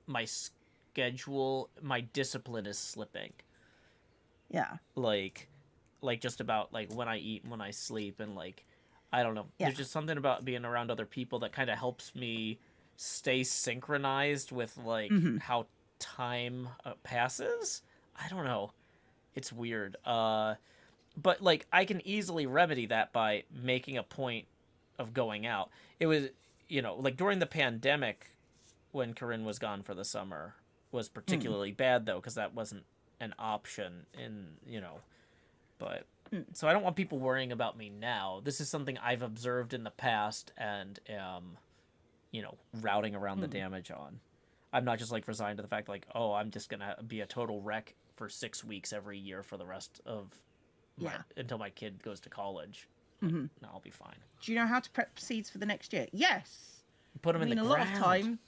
my schedule, my discipline is slipping. Yeah, Like, just about like when I eat and when I sleep, and like, I don't know. yeah. There's just something about being around other people that kind of helps me stay synchronized with like Hmm. how time passes. I don't know. It's weird. But like I can easily remedy that by making a point of going out. It was, like during the pandemic when Corinne was gone for the summer was Mm. particularly bad though, because that wasn't an option but Mm. so I don't want people worrying about me now. This is something I've observed in the past and am, routing around the Mm. damage on. I'm not just like resigned to the fact like, oh, I'm just gonna be a total wreck for 6 weeks every year for the rest of my Yeah. until my kid goes to college. Like, Hmm. no, I'll be fine. Do you know how to prep seeds for the next year? Yes. Put I them in the mean, a lot of ground. time.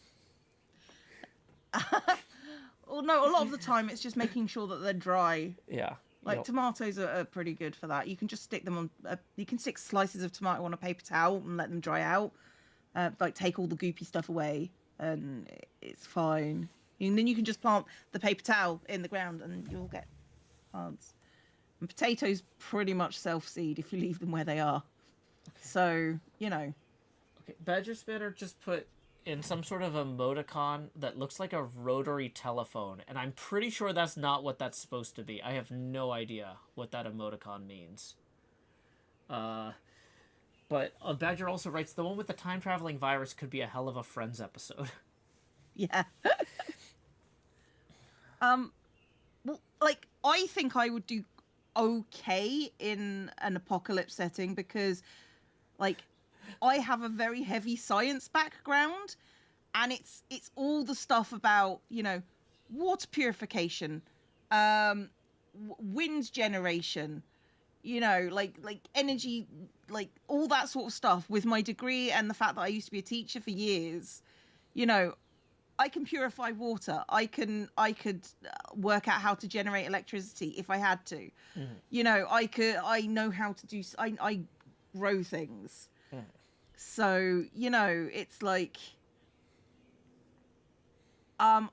Well, no, a lot of the time it's just making sure that they're dry. Yeah. Like Yep. tomatoes are pretty good for that. You can just stick them on. You can stick slices of tomato on a paper towel and let them dry out. Like take all the goopy stuff away, and it's fine. And then you can just plant the paper towel in the ground, and you'll get plants. And potatoes pretty much self-seed if you leave them where they are. So, you know. Okay, Badger Spinner just put in some sort of emoticon that looks like a rotary telephone, and I'm pretty sure that's not what that's supposed to be. I have no idea what that emoticon means. Uh, but Badger also writes the one with the time traveling virus could be a hell of a Friends episode. Yeah. Um, well, like, I think I would do okay in an apocalypse setting because, like, I have a very heavy science background, and it's all the stuff about, water purification, wind generation, like energy, like all that sort of stuff. With my degree and the fact that I used to be a teacher for years, you know, I can purify water. I could work out how to generate electricity if I had to. Mm-hmm. I know how to do. I grow things. Mm-hmm. So, it's like, um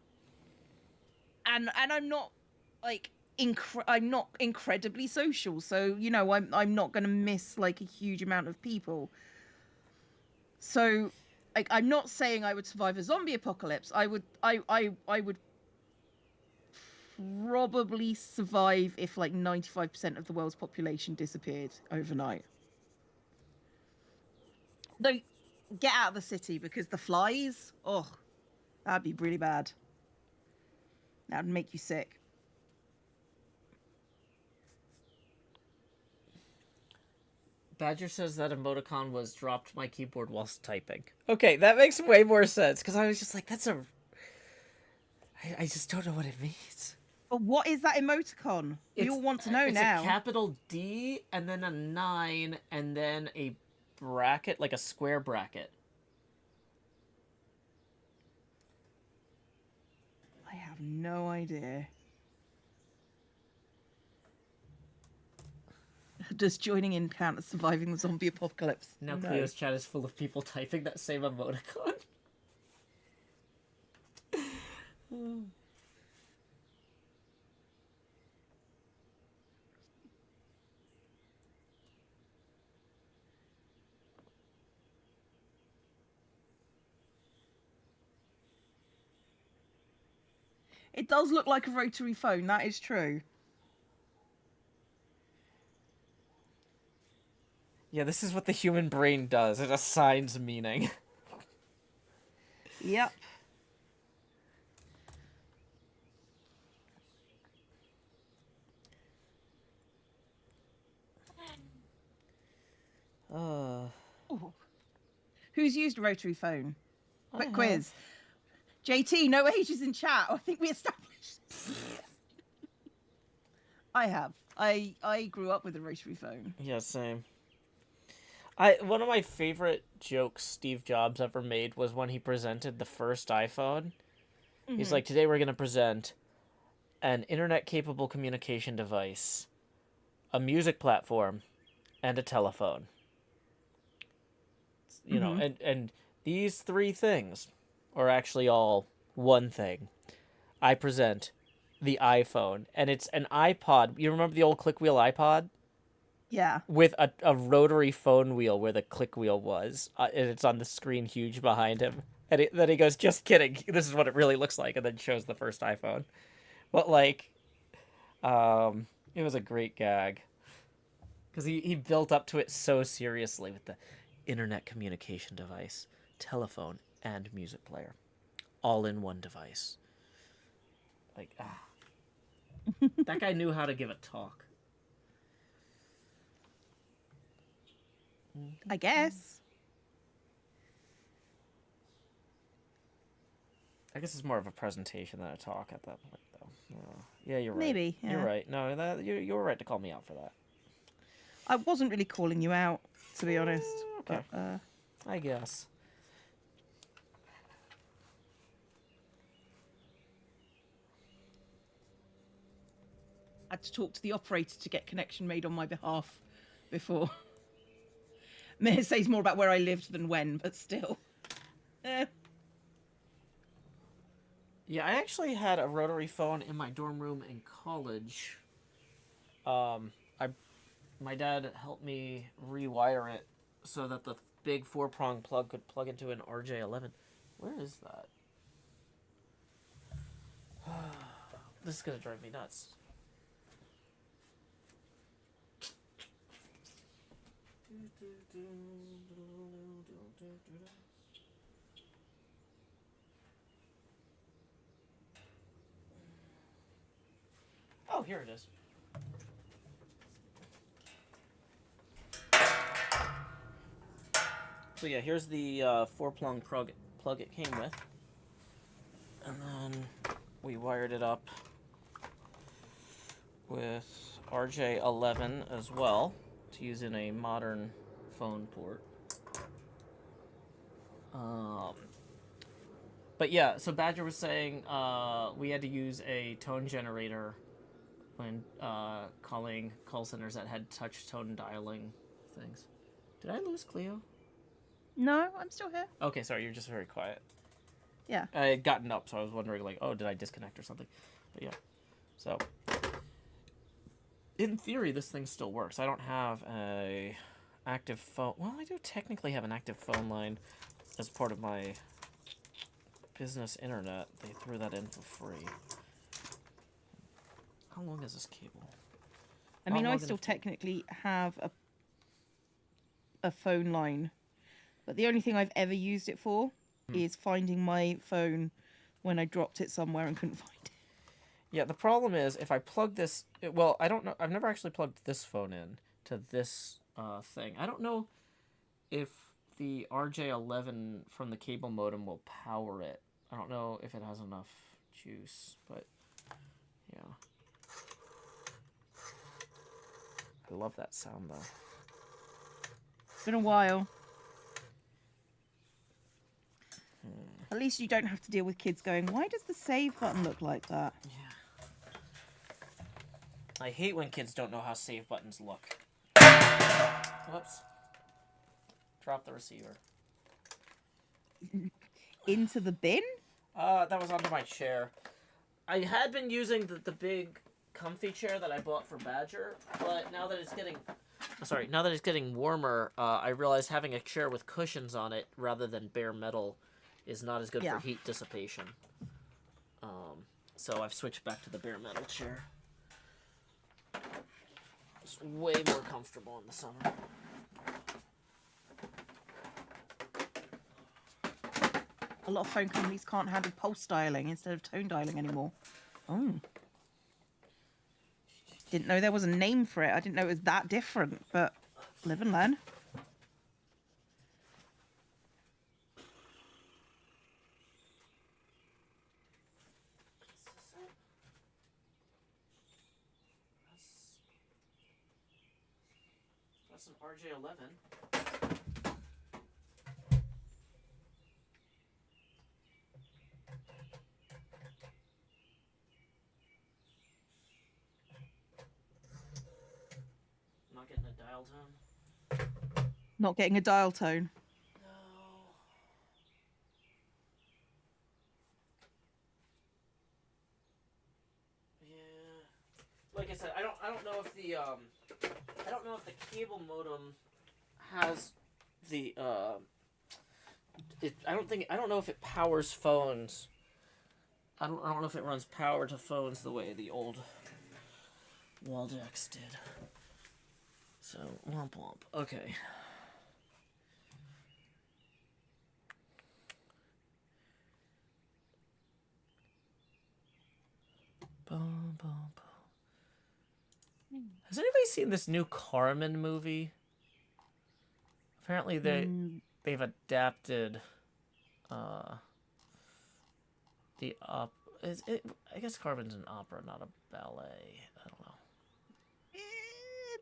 and I'm not like I'm not incredibly social, so I'm not going to miss like a huge amount of people. So, like, I'm not saying I would survive a zombie apocalypse. I would probably survive if like 95% of the world's population disappeared overnight. Though, get out of the city, because the flies, oh, that'd be really bad. That'd make you sick. Badger says that emoticon was dropped my keyboard whilst typing. Okay, that makes way more sense because I was just like, I just don't know what it means. But what is that emoticon? We all want to know it's now. a capital D and then a 9 and then a bracket, like a square bracket. I have no idea. Does joining in count as surviving the zombie apocalypse? Now No. Cleo's chat is full of people typing that same emoticon. It does look like a rotary phone, that is true. Yeah, this is what the human brain does. It assigns meaning. Yep. Uh, Ooh. Who's used a rotary phone? Quick have. quiz. JT, no ages in chat. I think we established. I have. I grew up with a rotary phone. Yeah, same. One of my favorite jokes Steve Jobs ever made was when he presented the first iPhone. He's like, today we're going to present an internet-capable communication device, a music platform, and a telephone. You know, and these three things are actually all one thing. I present the iPhone, and it's an iPod. You remember the old click wheel iPod? Yeah. With a rotary phone wheel where the click wheel was, and it's on the screen huge behind him. And then he goes, just kidding, this is what it really looks like, and then shows the first iPhone. But, like, it was a great gag. Because he built up to it so seriously with the internet communication device, telephone, and music player. All in one device. Like, that guy knew how to give a talk. I guess. I guess it's more of a presentation than a talk at that point, though. Yeah, you're right. Maybe. Yeah. You're right. No, you were right to call me out for that. I wasn't really calling you out, to be honest. Okay. But, I guess. I had to talk to the operator to get connection made on my behalf before. It says more about where I lived than when, but still. Yeah, I actually had a rotary phone in my dorm room in college. My dad helped me rewire it so that the big 4-prong plug could plug into an RJ11. Where is that? This is gonna drive me nuts. Oh, here it is. So yeah, here's the 4-prong plug it came with. And then we wired it up with RJ11 as well to use in a modern phone port. But yeah, so Badger was saying we had to use a tone generator when calling call centers that had touch tone dialing things. Did I lose Cleo? No, I'm still here. Okay, sorry, you're just very quiet. Yeah. I had gotten up, so I was wondering, like, oh, did I disconnect or something? But yeah, so in theory, this thing still works. I don't have a active phone. Well, I do technically have an active phone line as part of my business internet. They threw that in for free. How long is this cable? I mean, I still technically have a phone line, but the only thing I've ever used it for is finding my phone when I dropped it somewhere and couldn't find it. Yeah, the problem is if I plug this... Well, I don't know. I've never actually plugged this phone in to this thing. I don't know if the RJ11 from the cable modem will power it. I don't know if it has enough juice, but yeah. I love that sound, though. It's been a while. At least you don't have to deal with kids going, why does the save button look like that? Yeah. I hate when kids don't know how save buttons look. Whoops. Drop the receiver. Into the bin? That was under my chair. I had been using the big comfy chair that I bought for Badger, but now that it's getting warmer, I realized having a chair with cushions on it rather than bare metal is not as good for heat dissipation. So I've switched back to the bare metal chair. It's way more comfortable in the summer. A lot of phone companies can't handle pulse dialing instead of tone dialing anymore. Oh. Didn't know there was a name for it. I didn't know it was that different, but live and learn. That's an RJ11. Not getting a dial tone. Not getting a dial tone. No. Yeah. Like I said, I don't know if the cable modem has the I don't know if it powers phones. I don't know if it runs power to phones the way the old Waldex did. So, womp womp. Okay. Bum, bum, bum. Has anybody seen this new Carmen movie? Apparently they've adapted the I guess Carmen's an opera, not a ballet. I don't know.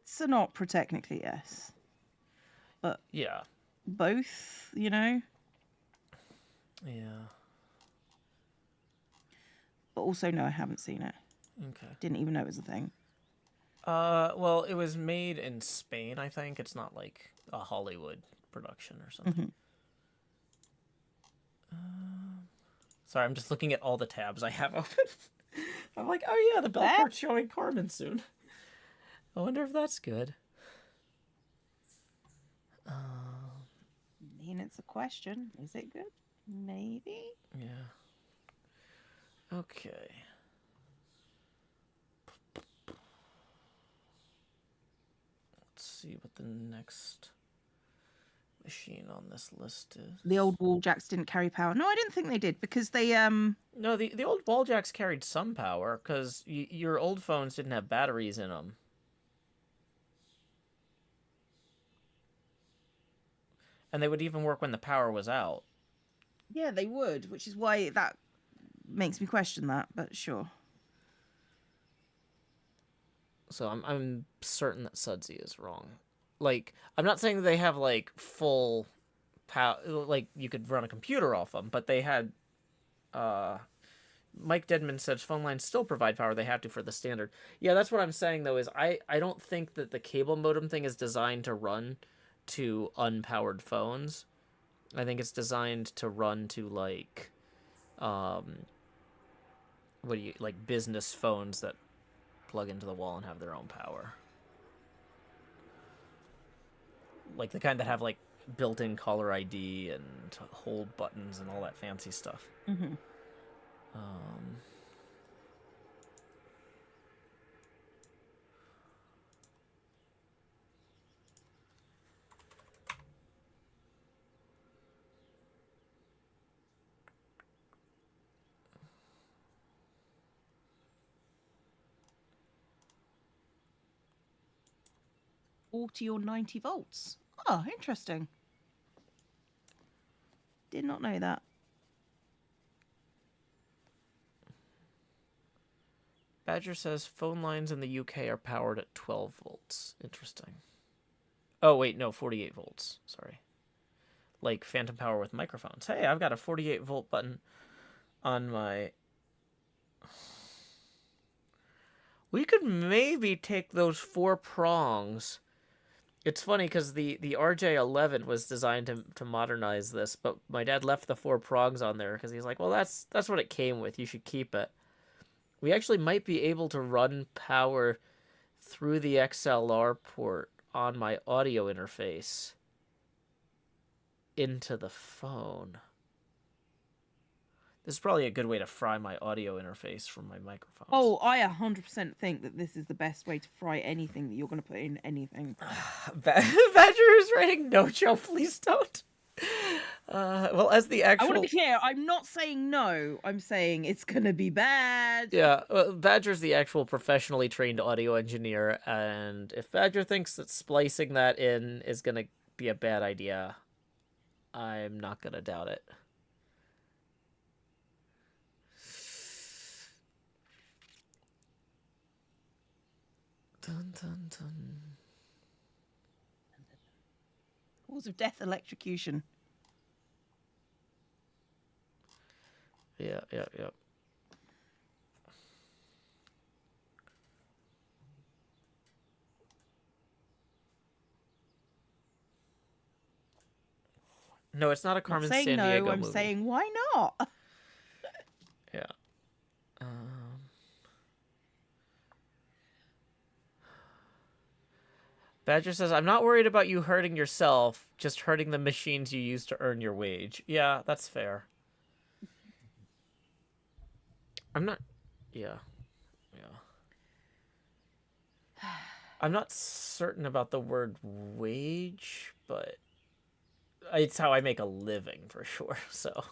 It's an opera technically, yes. But yeah, both, you know? Yeah. But also, no, I haven't seen it. Okay. Didn't even know it was a thing. Well, it was made in Spain, I think. It's not like a Hollywood production or something. Sorry, I'm just looking at all the tabs I have open. I'm like, oh yeah, the Belport's showing Carmen soon. I wonder if that's good. mean, it's a question. Is it good? Maybe. Yeah. Okay. Let's see what the next machine on this list is. The old wall jacks didn't carry power. No, I didn't think they did because they No, the old wall jacks carried some power because your old phones didn't have batteries in them. And they would even work when the power was out. Yeah, they would, which is why that makes me question that, but sure. So I'm certain that Sudsy is wrong. Like, I'm not saying they have like full power, like you could run a computer off them, but they had Mike Deadman says phone lines still provide power. They have to for the standard. Yeah, that's what I'm saying though. Is I don't think that the cable modem thing is designed to run to unpowered phones. I think it's designed to run to like, what do you like business phones that plug into the wall and have their own power. Like the kind that have like built-in caller ID and hold buttons and all that fancy stuff. Mm-hmm. Um, $40 or 90 volts. Oh, interesting. Did not know that. Badger says phone lines in the UK are powered at 12 volts. Interesting. Oh, wait, no, 48 volts. Sorry. Like phantom power with microphones. Hey, I've got a 48 volt button on my... We could maybe take those 4 prongs. It's funny because the RJ11 was designed to modernize this, but my dad left the 4 prongs on there because he's like, well, that's what it came with. You should keep it. We actually might be able to run power through the XLR port on my audio interface into the phone. This is probably a good way to fry my audio interface from my microphones. Oh, I 100% think that this is the best way to fry anything that you're going to put in anything. Badger is writing, no, Joe, please don't. Well, as the actual... I want to be clear, I'm not saying no. I'm saying it's going to be bad. Yeah, well, Badger's the actual professionally trained audio engineer, and if Badger thinks that splicing that in is going to be a bad idea, I'm not going to doubt it. Dun, dun, dun. Cause of death, electrocution. Yeah. No, it's not a Carmen Saying Sandiego no, I'm movie. saying why not? Yeah. Badger says, I'm not worried about you hurting yourself, just hurting the machines you use to earn your wage. Yeah, that's fair. I'm not... Yeah. I'm not certain about the word wage, but it's how I make a living for sure, so...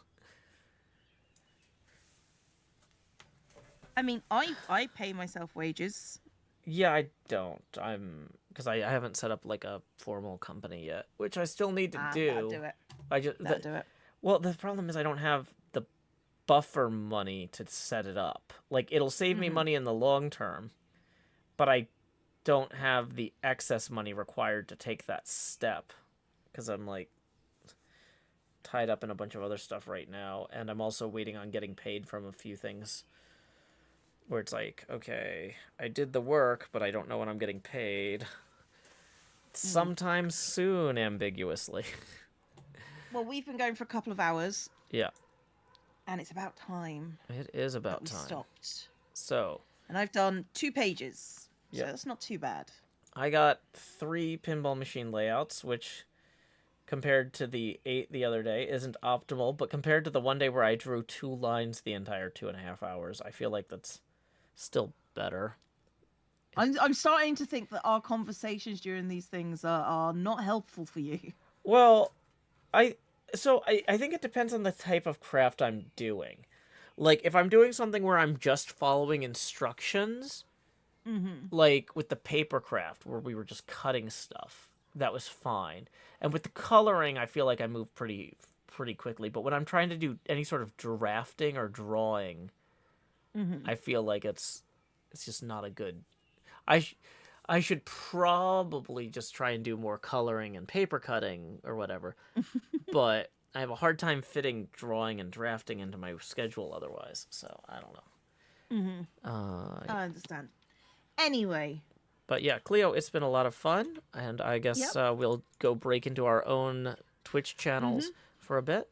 I mean, I pay myself wages. Yeah, I don't. Because I haven't set up like a formal company yet, which I still need to do. That'll do it. I just That'll do it. Well, the problem is I don't have the buffer money to set it up. Like it'll save me money in the long term, but I don't have the excess money required to take that step because I'm like tied up in a bunch of other stuff right now, and I'm also waiting on getting paid from a few things. Where it's like, okay, I did the work, but I don't know when I'm getting paid. Sometime soon, ambiguously. Well, we've been going for a couple of hours. Yeah. And it's about time. It is about that we time. Stopped. So. And I've done 2 pages. So Yep. that's not too bad. I got 3 pinball machine layouts, which compared to the 8 the other day isn't optimal, but compared to the one day where I drew 2 lines the entire 2.5 hours, I feel like that's still better. I'm starting to think that our conversations during these things are not helpful for you. Well, I I think it depends on the type of craft I'm doing. Like if I'm doing something where I'm just following instructions, Mm-hmm. like with the paper craft where we were just cutting stuff, that was fine. And with the coloring, I feel like I move pretty quickly. But when I'm trying to do any sort of drafting or drawing, Mm-hmm. I feel like it's just not a good. I sh- I should probably just try and do more coloring and paper cutting or whatever. But I have a hard time fitting drawing and drafting into my schedule otherwise. So I don't know. Mm-hmm. Uh, I understand. Anyway, but yeah, Cleo, it's been a lot of fun, and I guess yep. we'll go break into our own Twitch Mm-hmm. channels for a bit.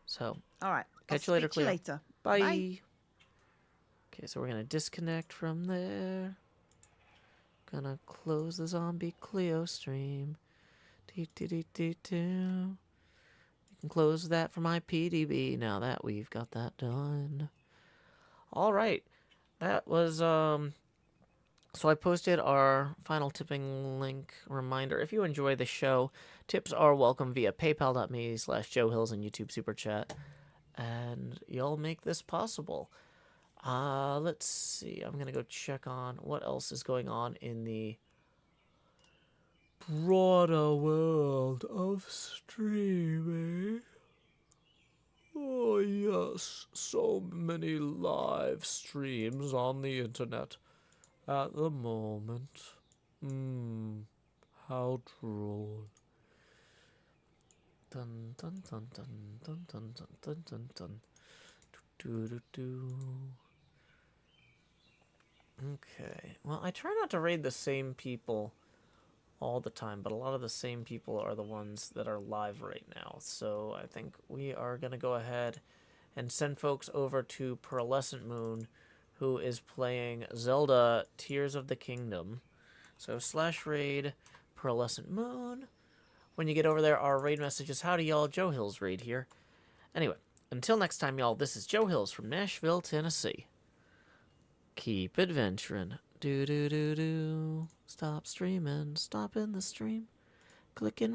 So All right. I'll catch you later, speak to you Cleo. later. Bye. Bye. Okay, so we're gonna disconnect from there. Gonna close the zombie Cleo stream. You can close that for my PDB now that we've got that done. All right, that was So I posted our final tipping link reminder. If you enjoy the show, tips are welcome via paypal.me/JoeHills and YouTube Super Chat. And y'all make this possible. Let's see. I'm going to go check on what else is going on in the broader world of streaming. Oh, yes. So many live streams on the internet at the moment. How droll. Dun dun dun dun dun dun dun dun dun dun. Do do do. Okay. Well, I try not to raid the same people all the time, but a lot of the same people are the ones that are live right now. So I think we are gonna go ahead and send folks over to Pearlescent Moon, who is playing Zelda Tears of the Kingdom. So /raid Pearlescent Moon. When you get over there, our raid message is howdy y'all, Joe Hills raid here. Anyway, until next time, y'all, this is Joe Hills from Nashville, Tennessee. Keep adventuring. Do do do do. Stop streaming. Stop in the stream. Clicking